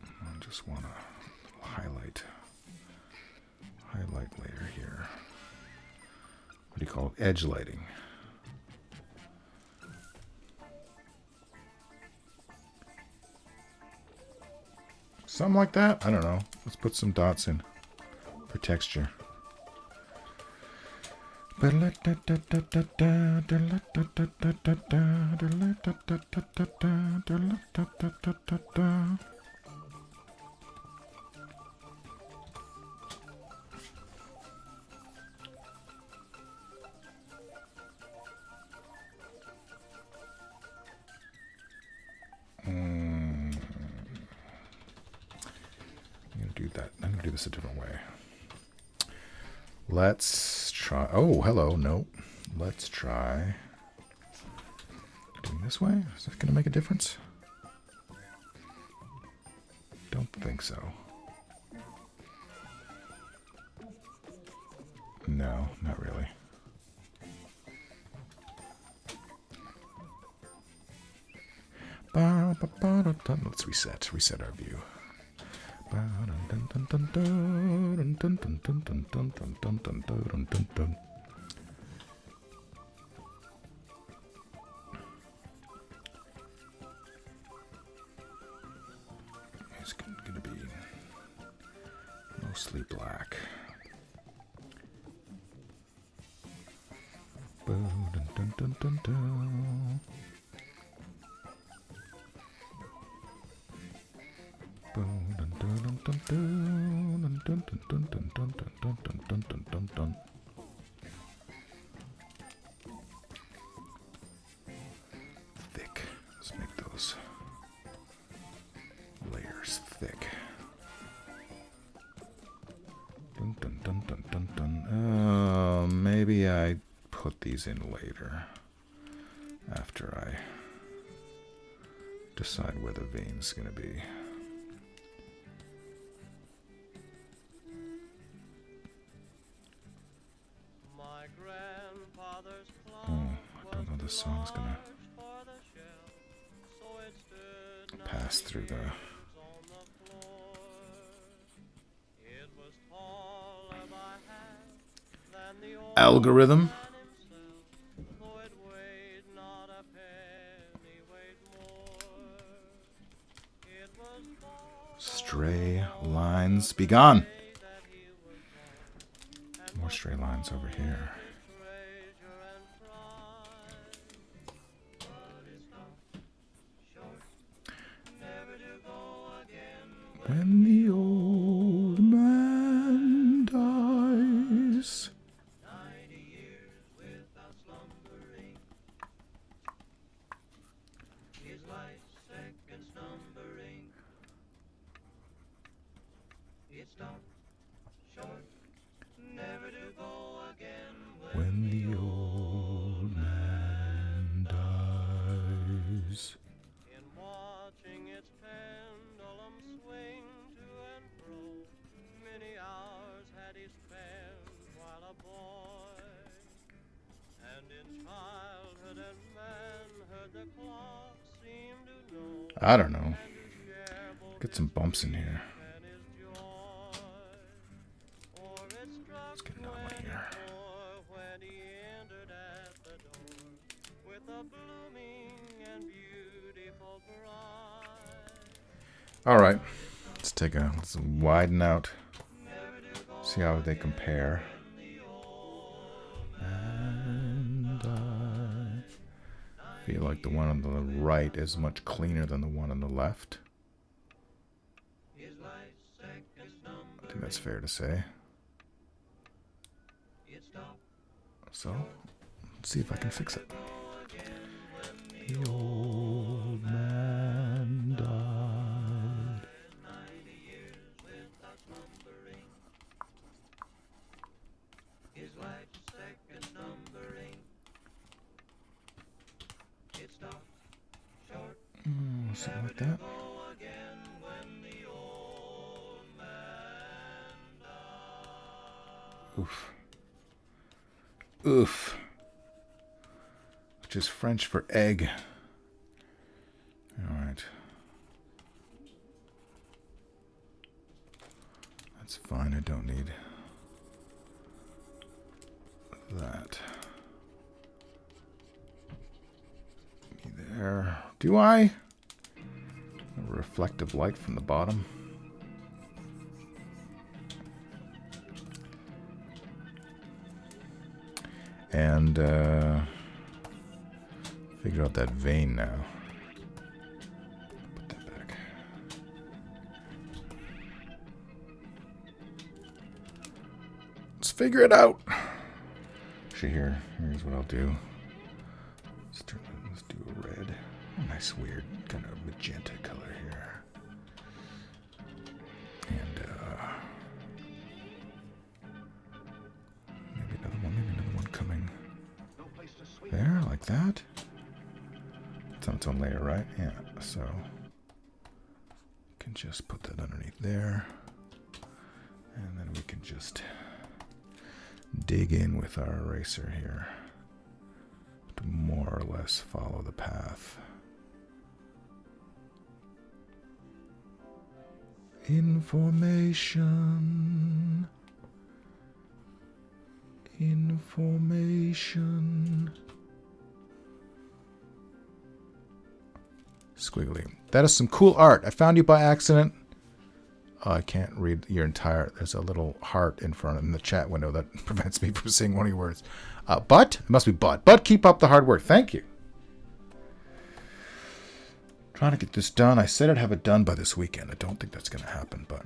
I just want to highlight layer here. What do you call it? Edge lighting. Something like that? I don't know. Let's put some dots in for texture. I'm gonna do this a different way. Let's try. Oh, hello. No. Let's try doing this way. Is that going to make a difference? Don't think so. No, not really. Let's reset our view. It's gonna be mostly black. Thick. Let's make those layers thick. Maybe I put these in later after I decide where the vein's gonna be. I don't know this song's gonna pass through the algorithm. Stray lines be gone. More stray lines over here. When the old man dies.
90 years without slumbering. His life's seconds numbering. It stopped short, never to go again.
When the old man dies.
In watching its pendulum swing to and fro, many hours had he spent while a boy. And in childhood and manhood the clock seemed to know.
I don't know. Get some bumps in here. Let's get another one here.
When he entered at the door with a blooming and beautiful bride.
All right, let's widen out, see how they compare. And I feel like the one on the right is much cleaner than the one on the left. I think that's fair to say. So, let's see if I can fix it. The old man died.
His life's seconds numbering. It stopped short.
Something like that. Oof. Oof. Which is French for egg. Alright. That's fine, I don't need that. Me there. Do I? A reflective light from the bottom. And figure out that vein now. Put that back. Let's figure it out. Actually, here's what I'll do. Let's do a red. A nice weird kind of magenta color here. And maybe another one coming there, like that. It's on its own layer, right? Yeah, so can just put that underneath there. And then we can just dig in with our eraser here to more or less follow the path. Information. Information. Squiggly. That is some cool art. I found you by accident. Oh, I can't read your entire... There's a little heart in front in the chat window that prevents me from seeing one of your words. But? It must be but. But keep up the hard work. Thank you. Trying to get this done. I said I'd have it done by this weekend. I don't think that's going to happen, but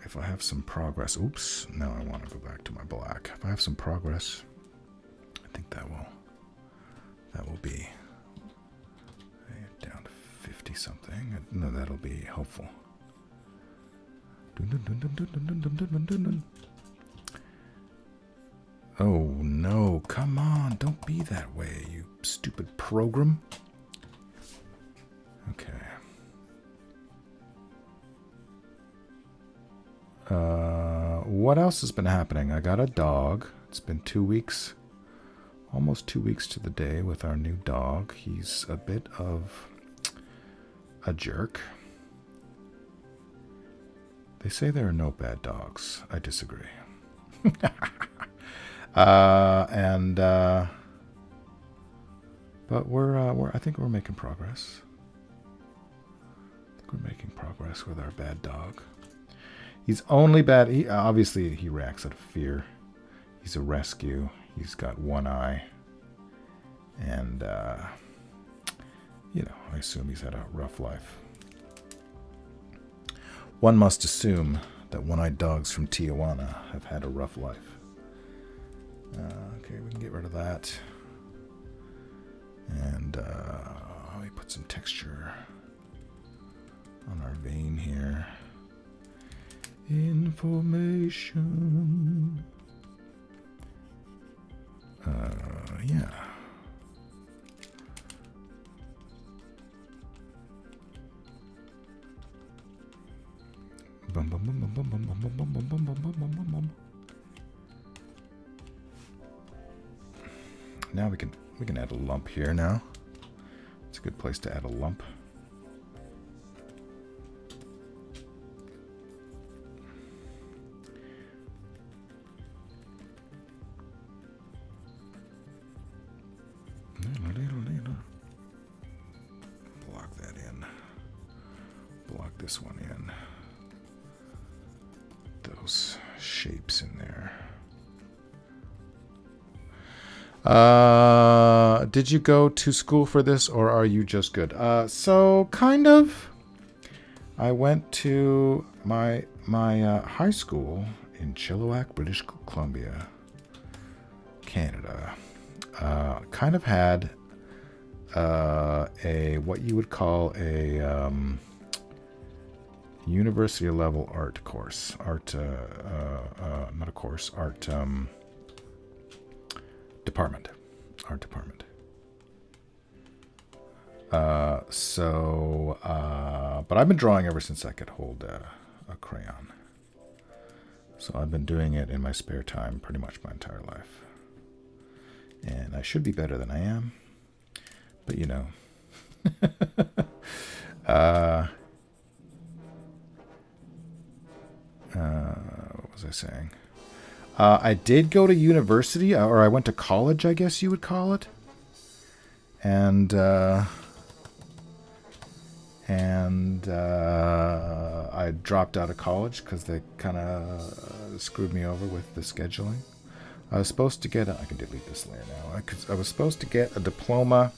if I have some progress... Oops. Now I want to go back to my black. If I have some progress, I think that will be down to 50 something. No, that'll be helpful. Oh no, come on, don't be that way, you stupid program. Okay. What else has been happening? I got a dog. It's been 2 weeks, almost 2 weeks to the day with our new dog. He's a bit of a jerk. They say there are no bad dogs. I disagree. But I think we're making progress. I think we're making progress with our bad dog. He's only bad. Obviously he reacts out of fear. He's a rescue. He's got one eye, and I assume he's had a rough life. One must assume that one-eyed dogs from Tijuana have had a rough life. Okay, we can get rid of that. And let me put some texture on our vein here. Information. Yeah. Bum, bum, bum, bum, bum, bum, bum, bum, bum, bum, bum, bum, bum, bum. Now we can add a lump here now. It's a good place to add a lump. Block that in. Block this one in. Those shapes in there. Did you go to school for this, or are you just good? So kind of. I went to my high school in Chilliwack, British Columbia, Canada. Kind of had a what you would call a university level art course, art department. But I've been drawing ever since I could hold a crayon. So I've been doing it in my spare time pretty much my entire life. And I should be better than I am. But you know. What was I saying? I did go to university, or I went to college, I guess you would call it. And I dropped out of college because they kind of screwed me over with the scheduling. I was supposed to get I can delete this layer now. I was supposed to get a diploma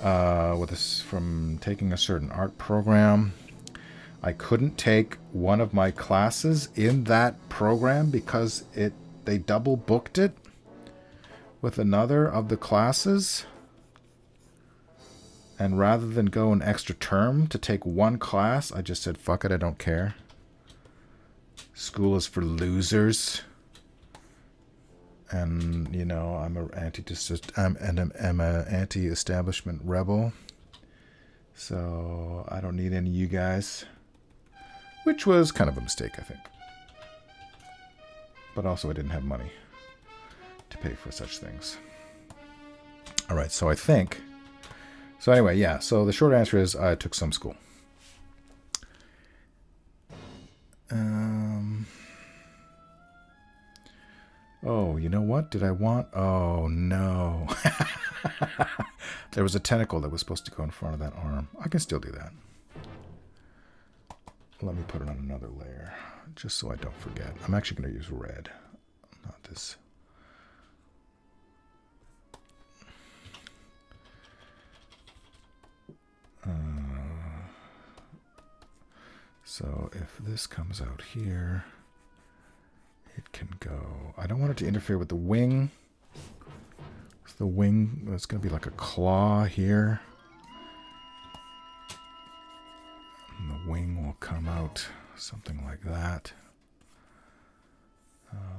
from taking a certain art program. I couldn't take one of my classes in that program because they double booked it with another of the classes. And rather than go an extra term to take one class, I just said, fuck it, I don't care. School is for losers. And, you know, I'm an anti-establishment rebel. So I don't need any of you guys. Which was kind of a mistake, I think. But also I didn't have money. pay for such things. All right, so I think... So anyway, yeah, so the short answer is I took some school. Oh, you know what? Did I want... Oh, no. There was a tentacle that was supposed to go in front of that arm. I can still do that. Let me put it on another layer, just so I don't forget. I'm actually going to use red, not this. So if this comes out here, it can go... I don't want it to interfere with the wing. So the wing, it's going to be like a claw here. And the wing will come out something like that.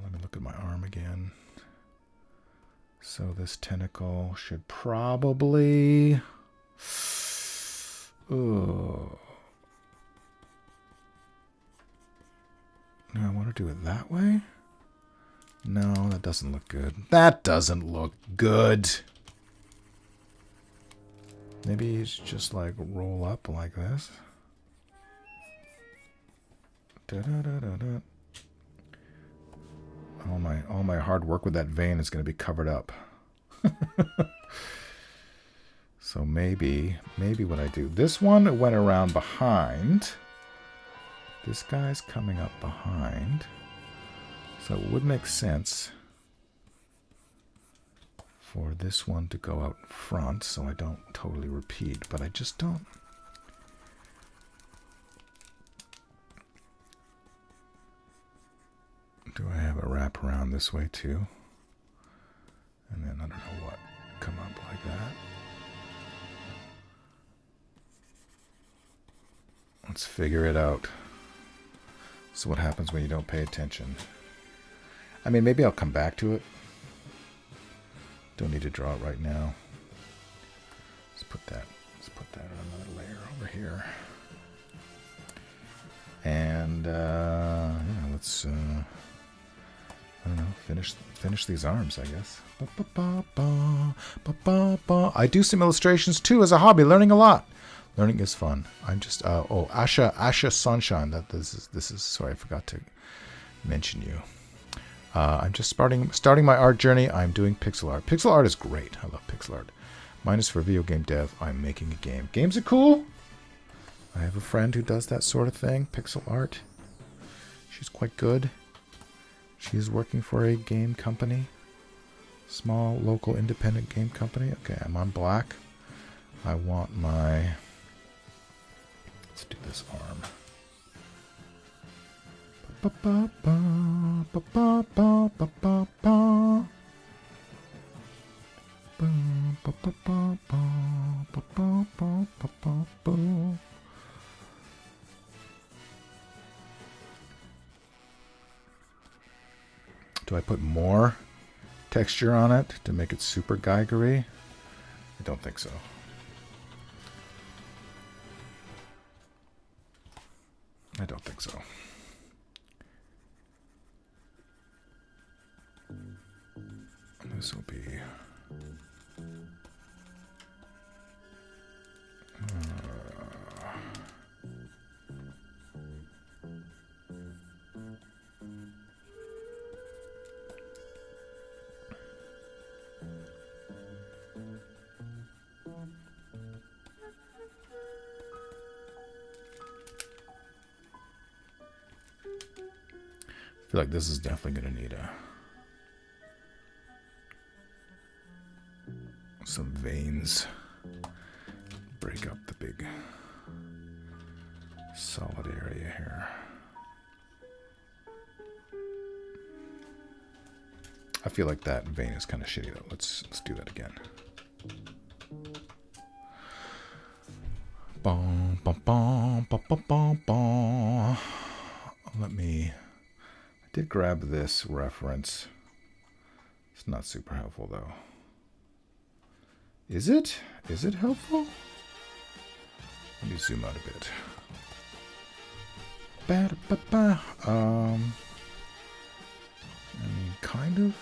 Let me look at my arm again. So this tentacle should probably... Oh. No, I want to do it that way. No, that doesn't look good. That doesn't look good. Maybe it's just like roll up like this. Da-da-da-da-da. All my hard work with that vein is going to be covered up. So maybe what I do. This one went around behind. This guy's coming up behind. So it would make sense for this one to go out front so I don't totally repeat, but I just don't. Do I have a wrap around this way too? And then I don't know what, come up like that. Let's figure it out. So what happens when you don't pay attention? I mean, maybe I'll come back to it. Don't need to draw it right now. Let's put that on another layer over here. And yeah, let's I don't know, finish these arms, I guess. I do some illustrations too as a hobby, learning a lot. Learning is fun. I'm just oh, Asha Sunshine. This is sorry, I forgot to mention you. I'm just starting my art journey. I'm doing pixel art. Pixel art is great. I love pixel art. Mine is for video game dev. I'm making a game. Games are cool. I have a friend who does that sort of thing, pixel art. She's quite good. She's working for a game company. Small, local, independent game company. Okay, I'm on black. I want my... Let's do this arm. Do I put more texture on it to make it super Geigery? I don't think so. I don't think so. This will be... I feel like this is definitely going to need some veins. Break up the big solid area here. I feel like that vein is kind of shitty though. Let's do that again. Bom, bom, bom, bom, bom, bom, bom. Let me... I did grab this reference. It's not super helpful though. Is it? Is it helpful? Let me zoom out a bit. I mean, kind of.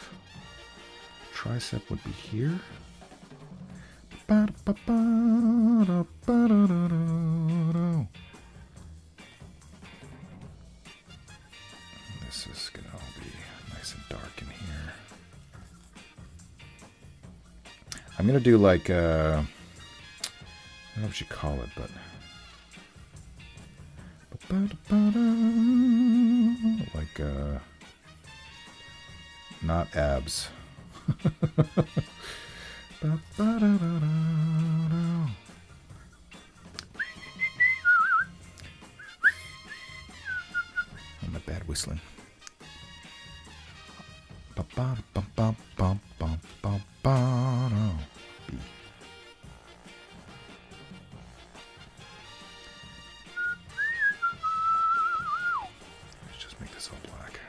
tricep would be here. This is gonna all be nice and dark in here. I'm gonna do like I don't know what you call it, but like not abs. I'm not bad whistling. B. Let's just make this all black.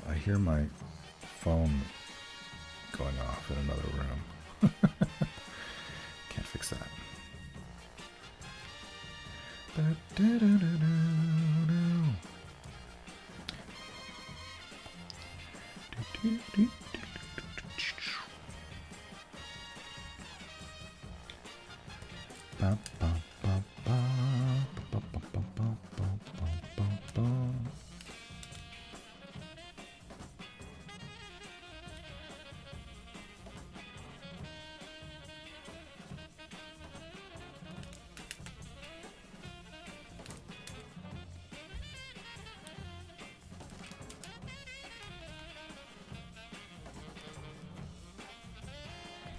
I hear my phone going off in another room. Can't fix that.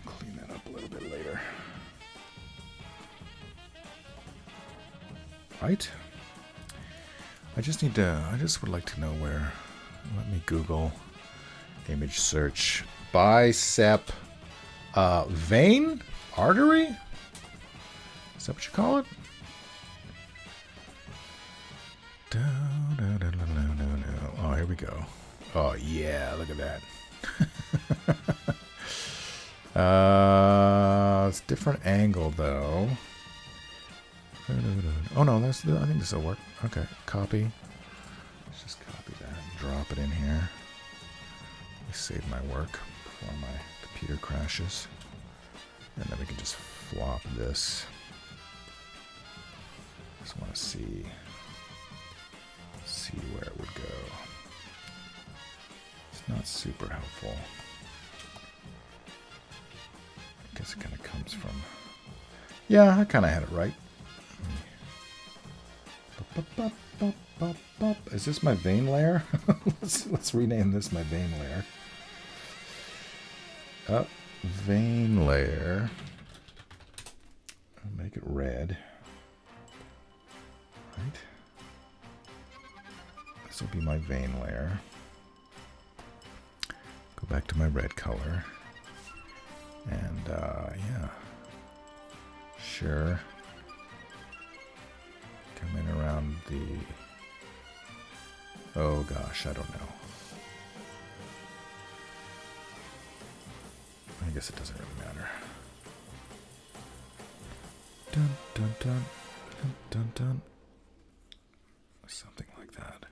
Clean that up a little bit later. Right? I just would like to know where. Let me Google image search. Bicep vein? Artery? Is that what you call it? Oh, here we go. Oh, yeah, look at that. It's a different angle, though. Oh, no, I think this will work. Okay, copy. Let's just copy that and drop it in here. Let me save my work before my computer crashes. And then we can just flop this. Just want to see where it would go. It's not super helpful. I guess it kind of comes from... Yeah, I kind of had it right. Is this my vein layer? let's rename this my vein layer. Vein layer. I'll make it red. Right. This will be my vein layer. Go back to my red color. And yeah. Sure. Come in around the... Oh gosh, I don't know. I guess it doesn't really matter. Dun dun dun dun dun dun. Something like that.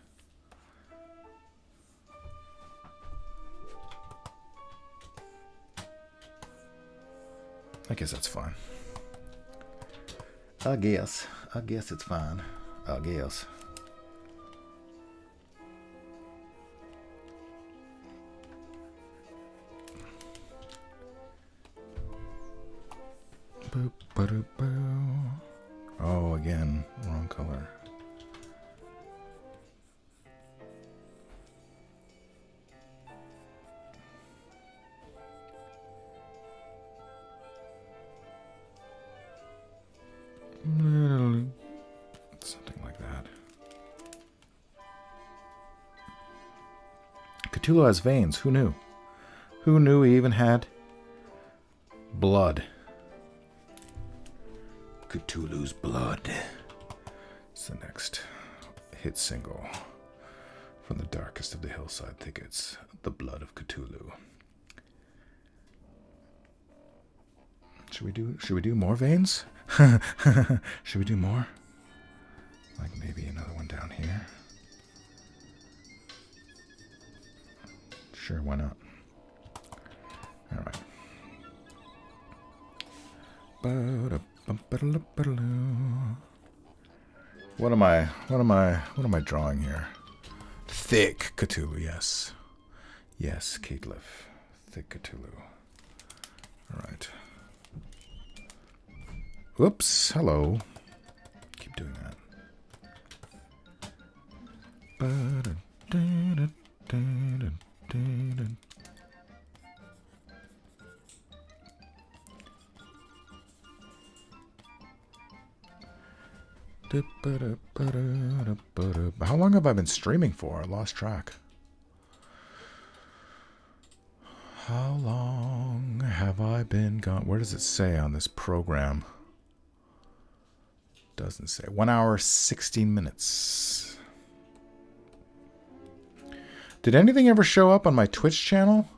I guess that's fine. I guess it's fine. I guess. Boop, ba-doop, boo. Oh, again, wrong color. Something like that. Cthulhu has veins. Who knew? Who knew he even had blood? Cthulhu's blood. It's the next hit single from the darkest of the hillside thickets, The Blood of Cthulhu. Should we do more veins? Should we do more? Like maybe another one down here. Sure, why not? All right. What am I drawing here? Thick Cthulhu, yes. Yes, Caitlif. Thick Cthulhu. All right. Whoops, hello. Keep doing that. How long have I been streaming for? I lost track. How long have I been gone? Where does it say on this program? Doesn't say. 1 hour, 16 minutes. Did anything ever show up on my Twitch channel?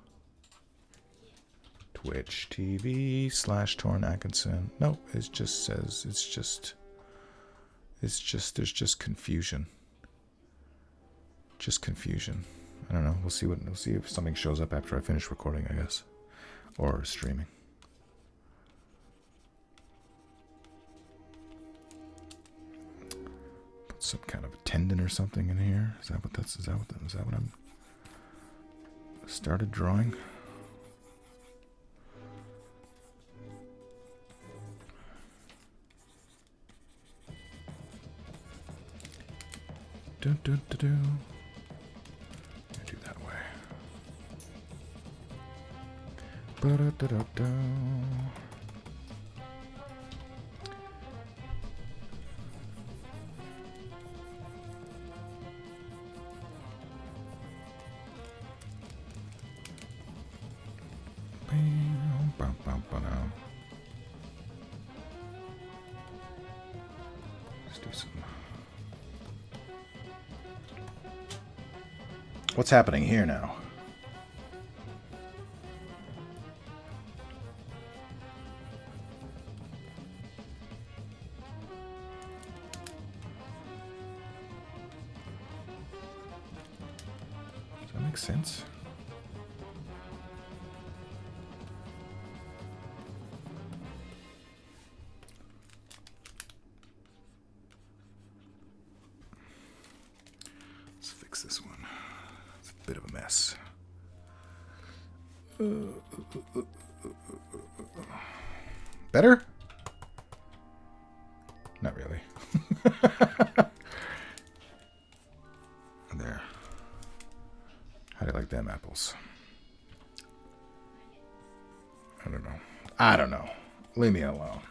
Twitch TV / Torn Atkinson. No, it just says, there's just confusion. Just confusion. I don't know. We'll see if something shows up after I finish recording, I guess. Or streaming. Put some kind of a tendon or something in here. Is that what I'm started drawing? Do that way. Ba-da-da-da-da. Let's do some. What's happening here now? Does that make sense? Let's fix this one. It's a bit of a mess. Better? Not really. There. How do you like them apples? I don't know. Leave me alone.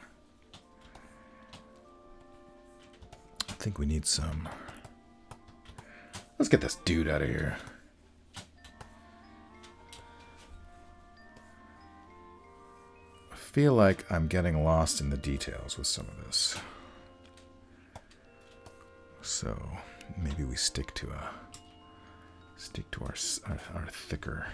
I think we need some. Let's get this dude out of here. I feel like I'm getting lost in the details with some of this. So maybe we stick to our thicker.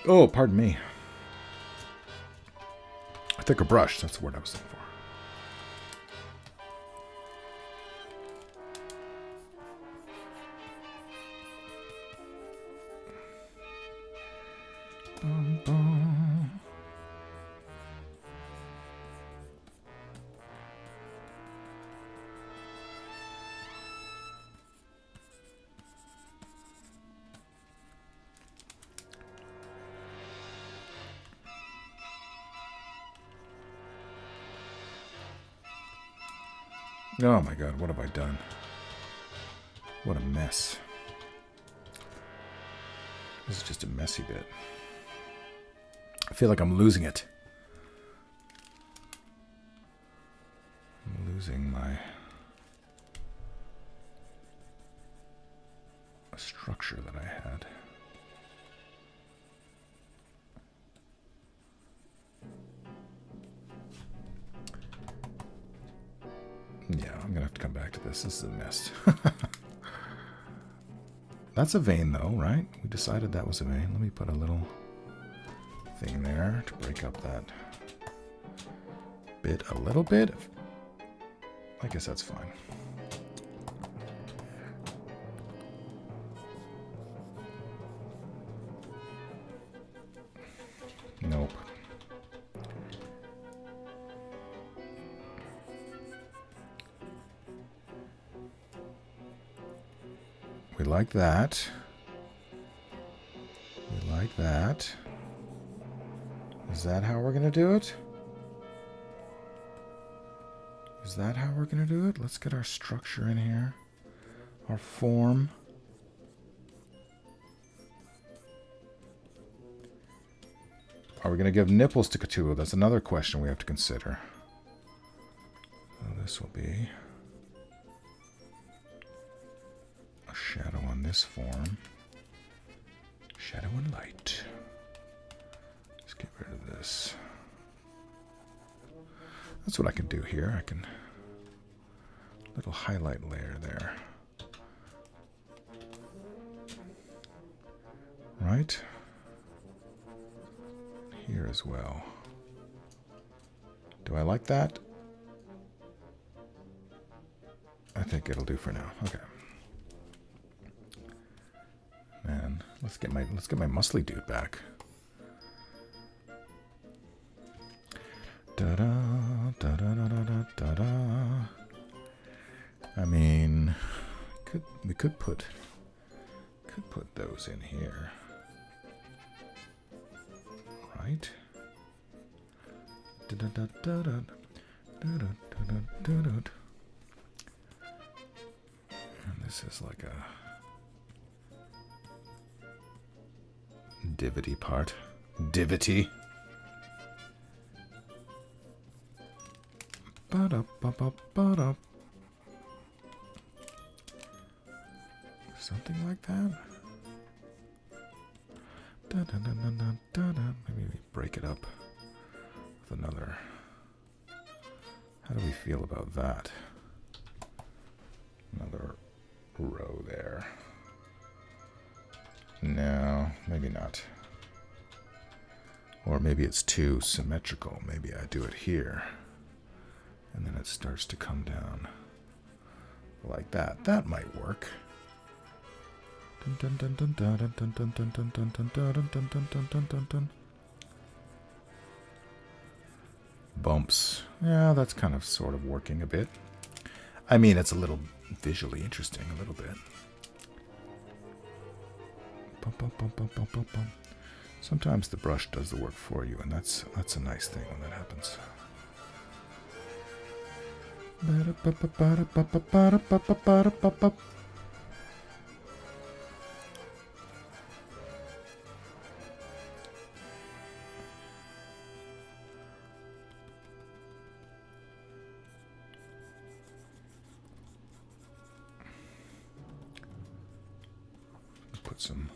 Oh, pardon me. A thicker brush, that's the word I was looking for. Bum, bum. Oh my God, what have I done? What a mess. This is just a messy bit. I feel like I'm losing it. I'm losing my structure that I had. Yeah, I'm going to have to come back to this. This is a mess. That's a vein, though, right? We decided that was a vein. Let me put a little thing there to break up that bit, a little bit. I guess that's fine. Nope. We like that. We like that. Is that how we're going to do it? Is that how we're going to do it? Let's get our structure in here. Our form. Are we going to give nipples to Cthulhu? That's another question we have to consider. So this will be a shadow on this form. Shadow and light. Let's get rid of this. That's what I can do here. I can... little highlight layer there. Right? Here as well. Do I like that? I think it'll do for now. Okay. Man, let's get my muscly dude back. Da da da da da da da da. I mean, we could put those in here. Right? And this is like a divity part. Divity. Ba-da-ba-ba-ba-da. Something like that. Maybe we break it up with another. How do we feel about that? Another row there. No, maybe not. Or maybe it's too symmetrical. Maybe I do it here. And then it starts to come down like that. That might work. Bumps. Yeah, that's kind of sort of working a bit. I mean, it's a little visually interesting, a little bit. Sometimes the brush does the work for you, and that's a nice thing when that happens. Put some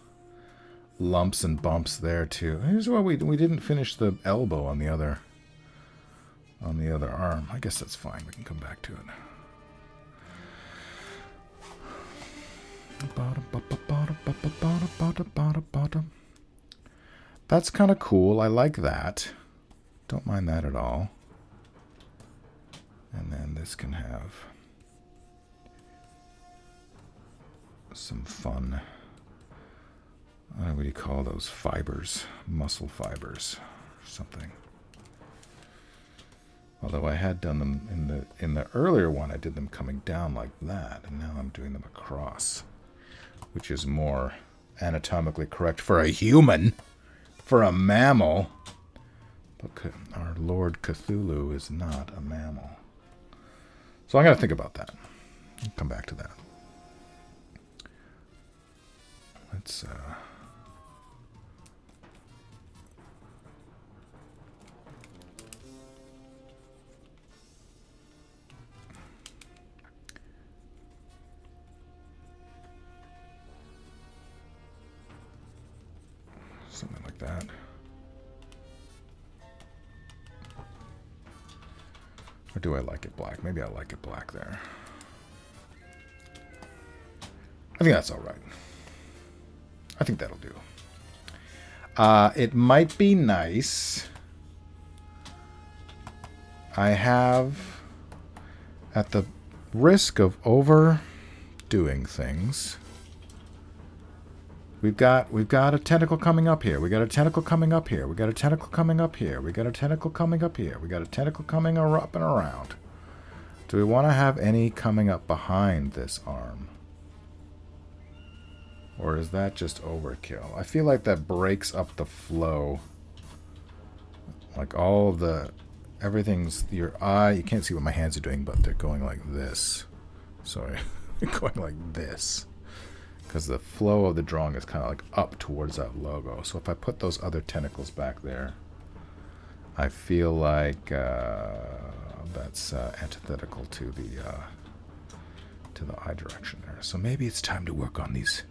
lumps and bumps there too. Here's why we didn't finish the elbow on the other arm. I guess that's fine. We can come back to it. That's kind of cool. I like that. Don't mind that at all. And then this can have some fun. What do you call those fibers? Muscle fibers or something. Although I had done them in the earlier one, I did them coming down like that, and now I'm doing them across, which is more anatomically correct for a human, for a mammal. But our Lord Cthulhu is not a mammal. So I'm going to think about that. I'll come back to that. Let's something like that. Or do I like it black? Maybe I like it black there. I think that's all right. I think that'll do. It might be nice. I have, at the risk of overdoing things, we've got a tentacle coming up here. We got a tentacle coming up here. We got a tentacle coming up here. We got a tentacle coming up here. We got a tentacle coming up and around. Do we want to have any coming up behind this arm? Or is that just overkill? I feel like that breaks up the flow. Like all of the... Everything's... Your eye... You can't see what my hands are doing, but they're going like this. Sorry. They're going like this. Because the flow of the drawing is kind of like up towards that logo. So if I put those other tentacles back there, I feel like that's antithetical to the eye direction there. So maybe it's time to work on these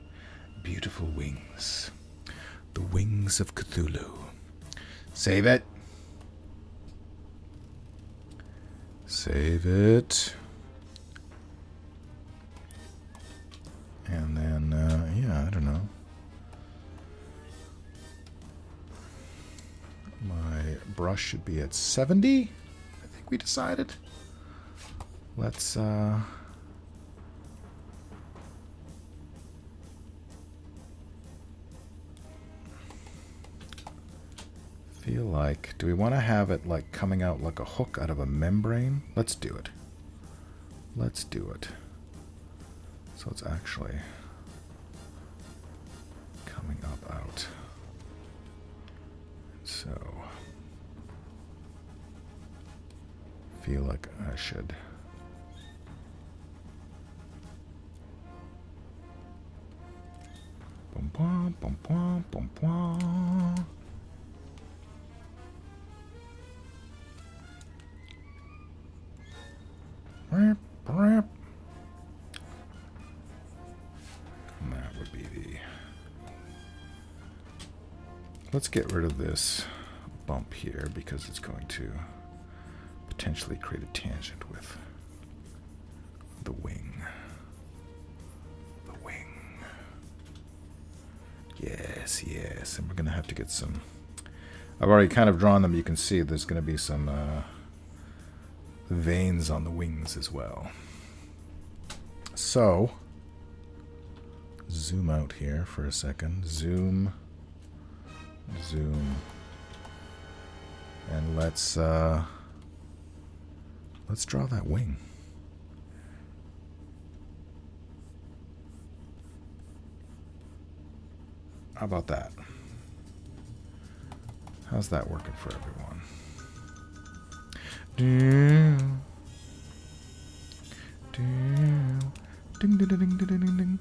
beautiful wings. The wings of Cthulhu. Save it. Save it. And then, yeah, I don't know. My brush should be at 70, I think we decided. Let's, feel like, do we want to have it like coming out like a hook out of a membrane? Let's do it. Let's do it. So it's actually coming up out. So feel like I should bum bum bum bum bum bum. Rap, rap. And that would be the... Let's get rid of this bump here because it's going to potentially create a tangent with the wing. The wing. Yes, yes. And we're going to have to get some... I've already kind of drawn them. You can see there's going to be some veins on the wings as well. So, zoom out here for a second. Zoom. Zoom. And let's draw that wing. How about that? How's that working for everyone? Ding ding ding ding ding ding ding.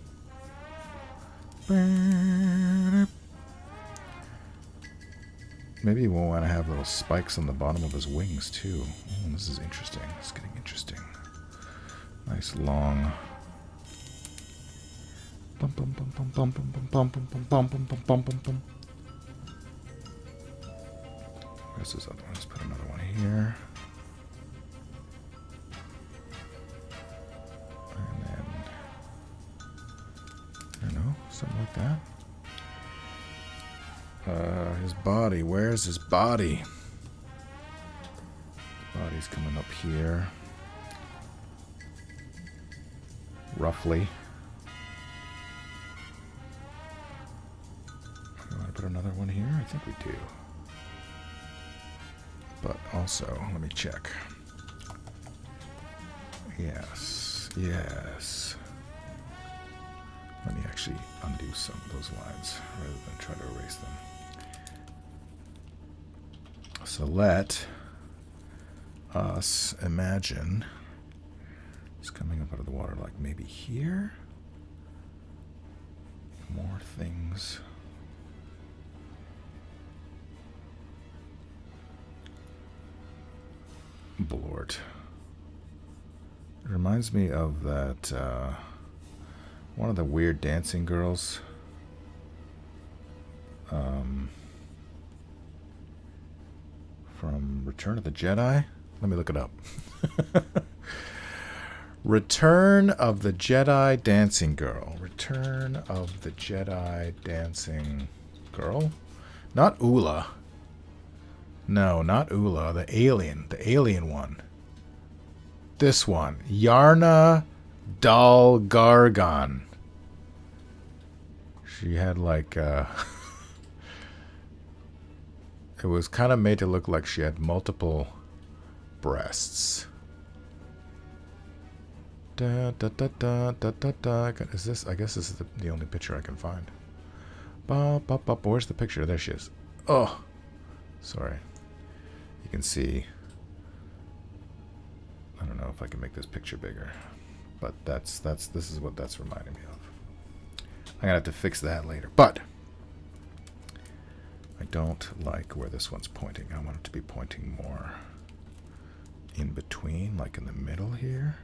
Maybe we'll want to have little spikes on the bottom of his wings too. Oh, this is interesting. It's getting interesting. Nice long. Bum bum bum bum bum bum bum bum bum bum bum bum bum bum bum. Where's this other one? Let's put another one here. And then, I don't know, something like that. His body. Where's his body? His body's coming up here. Roughly. Do I want to put another one here? I think we do. But also, let me check. Yes, yes. Let me actually undo some of those lines rather than try to erase them. So let us imagine it's coming up out of the water, like maybe here. More things. Blort. It reminds me of that one of the weird dancing girls. From Return of the Jedi? Let me look it up. Return of the Jedi Dancing Girl. Return of the Jedi Dancing Girl? Not Ula. No, not Ula. The alien. The alien one. This one. Yarna Dalgargon. She had like... it was kind of made to look like she had multiple breasts. Da, da, da, da, da, da, da. Is this? I guess this is the only picture I can find. Bop, bop, bop. Where's the picture? There she is. Oh, sorry. You can see. I don't know if I can make this picture bigger, but this is what that's reminding me of. I'm gonna have to fix that later. But I don't like where this one's pointing. I want it to be pointing more in between, like in the middle here.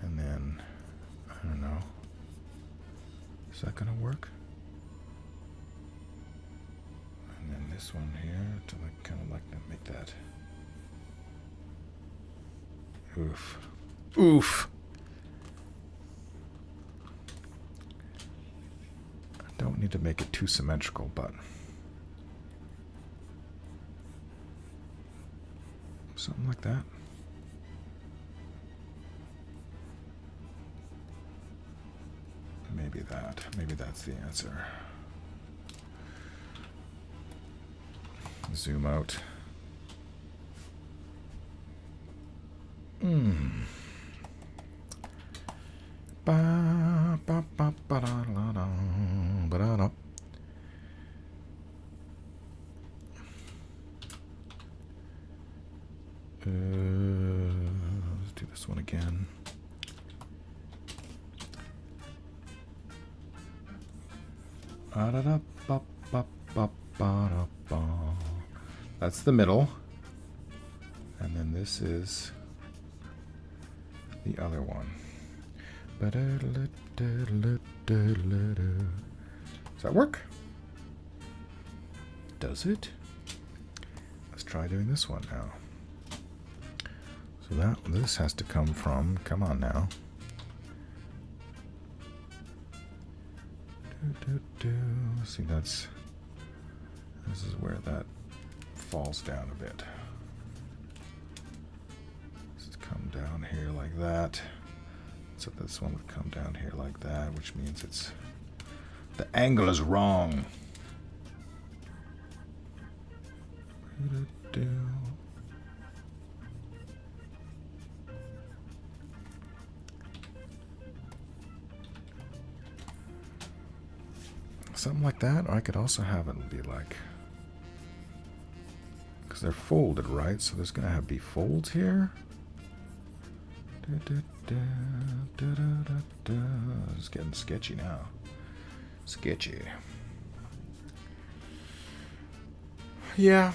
And then, I don't know. Is that gonna work? And then this one here to like kind of like make that. Oof. Oof. I don't need to make it too symmetrical, but something like that. Maybe that. Maybe that's the answer. Zoom out. Ba, ba, ba, ba, da, da, da, ba, da, da. Let's do this one again. That's the middle. And then this is the other one. Does that work? Does it? Let's try doing this one now. So this has to come from, come on now. See, this is where that falls down a bit. Let's come down here like that. So this one would come down here like that, which means the angle is wrong. Something like that, or I could also have it be like, because they're folded, right? So there's gonna be folds here. It's getting sketchy now. Sketchy. Yeah.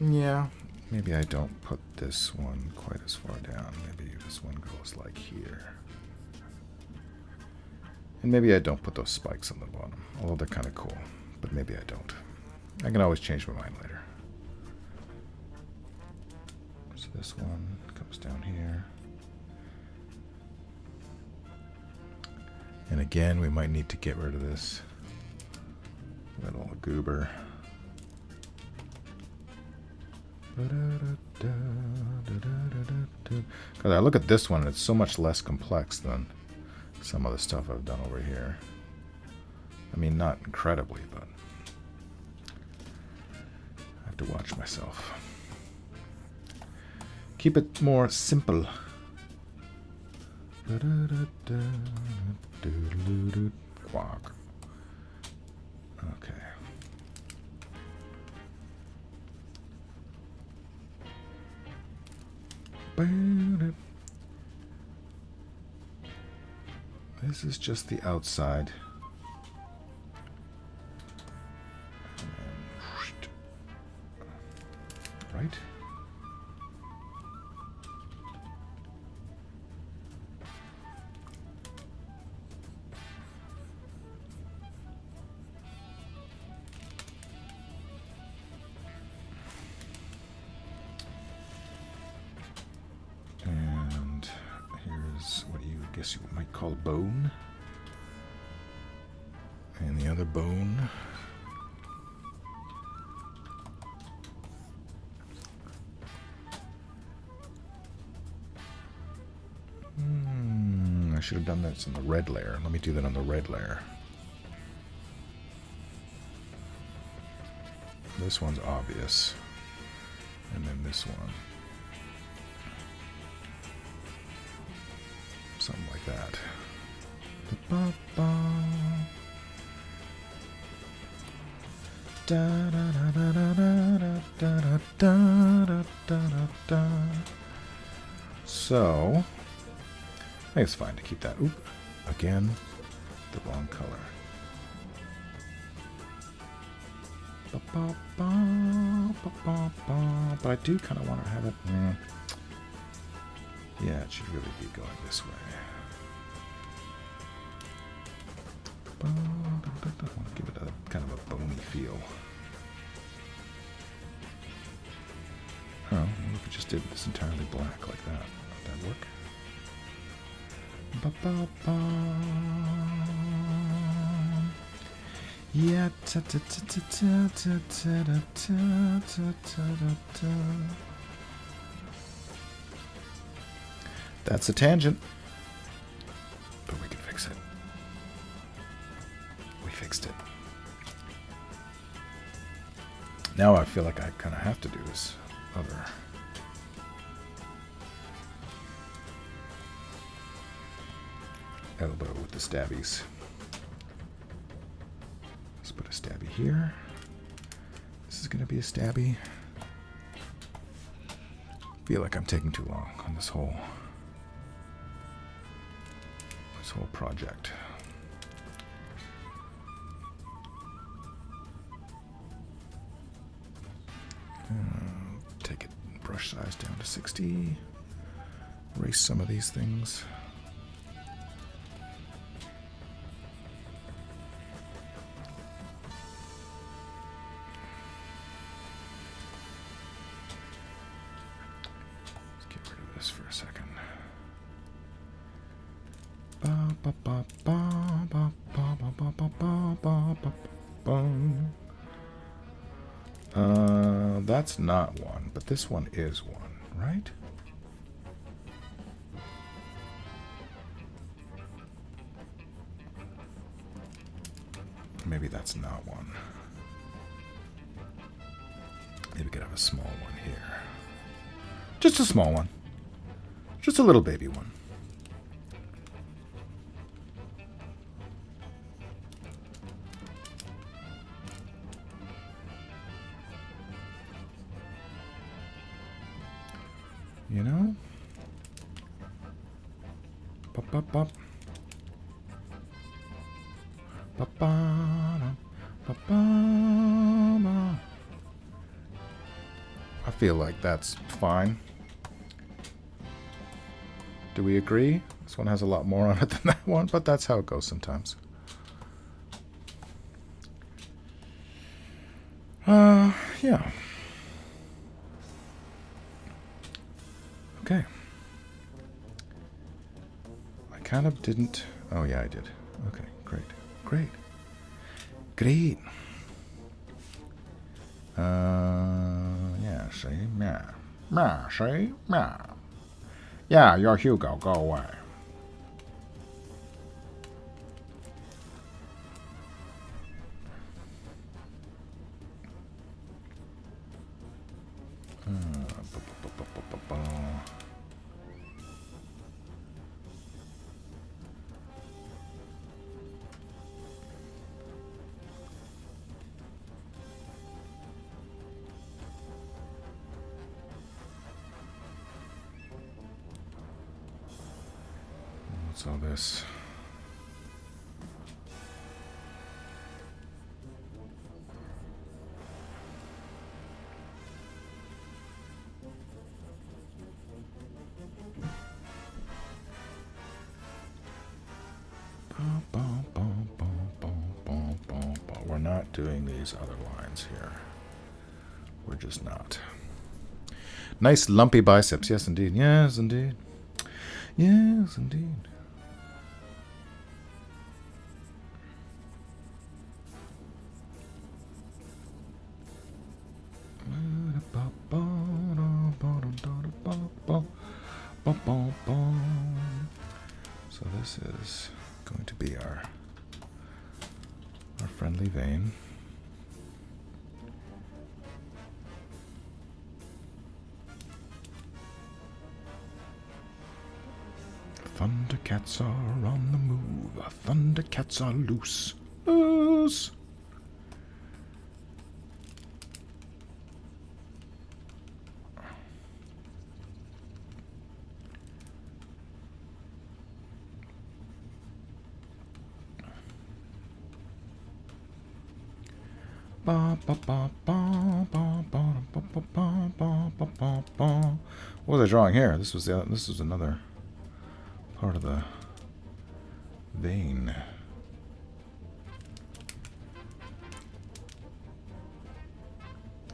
Maybe I don't put this one quite as far down. Maybe this one goes like here. And maybe I don't put those spikes on the bottom, although they're kind of cool. But maybe I don't. I can always change my mind later. So this one comes down here. And again, we might need to get rid of this little goober. Because I look at this one, it's so much less complex than some of the stuff I've done over here. I mean, not incredibly, but I have to watch myself. Keep it more simple. Quack. Okay. This is just the outside. Right? And here's what you guess you might call bone. And the other bone should have done this on the red layer. Let me do that on the red layer. This one's obvious. And then this one. Something like that. So, I think it's fine to keep that. Oop, again, the wrong color. But I do kind of want to have it. Yeah, it should really be going this way. I want to give it a kind of a bony feel. Oh, what if we just did this entirely black like that? Would that work? Yeah. That's a tangent. But we can fix it. We fixed it. Now I feel like I kind of have to do this other. Elbow with the stabbies. Let's put a stabby here. This is going to be a stabby. I feel like I'm taking too long on this whole project. Take it brush size down to 60. Erase some of these things. Let's get rid of this for a second. That's not one, but this one is one, right? Maybe that's not one. Maybe we could have a small one here. Just a small one. Just a little baby one. You know? Pop, pop, pop. Pop, pop, pop, pop. I feel like that's fine. Do we agree? This one has a lot more on it than that one, but that's how it goes sometimes. Yeah. Okay. I kind of didn't... Oh, yeah, I did. Okay, great. Great. Great. Yeah, see? Yeah. Yeah, see? Yeah. Yeah, you're Hugo. Go away. What's all this? We're not doing these other lines here. We're just not. Nice lumpy biceps. Yes, indeed. Yes, indeed. Yes, indeed. So this is going to be our friendly vein. Thundercats are on the move. Thundercats are loose. Loose. What was I drawing here? This was another part of the vein.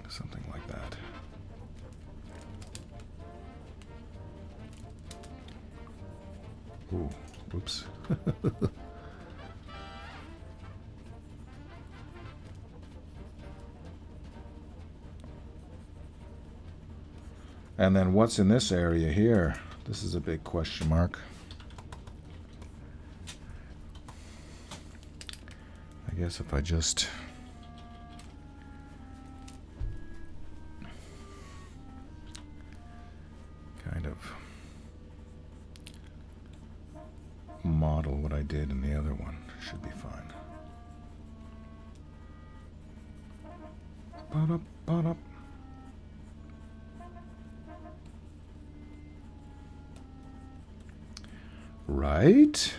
Something like that. Ooh, oops. And then what's in this area here? This is a big question mark. I guess if I just kind of model what I did in the other one, should be fine. Ba-da, ba-da. Right?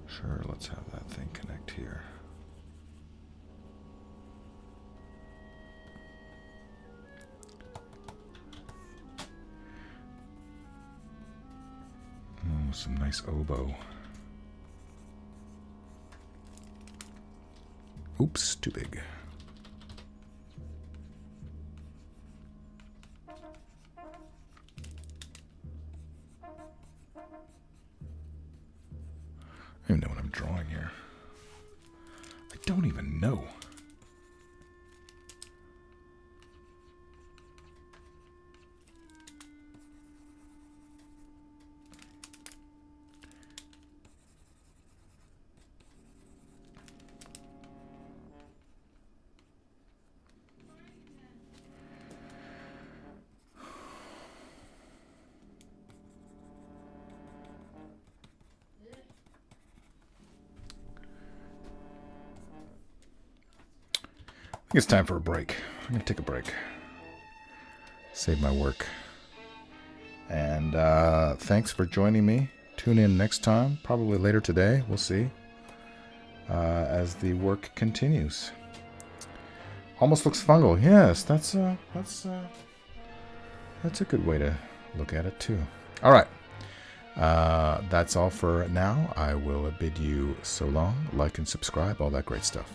Sure, let's have that thing connect here. Oh, some nice oboe. Oops, too big. I don't even know what I'm drawing here. I don't even know. I think it's time for a break. I'm going to take a break. Save my work. And thanks for joining me. Tune in next time, probably later today. We'll see. As the work continues. Almost looks fungal. Yes, that's a good way to look at it too. All right. That's all for now. I will bid you so long. Like and subscribe, all that great stuff.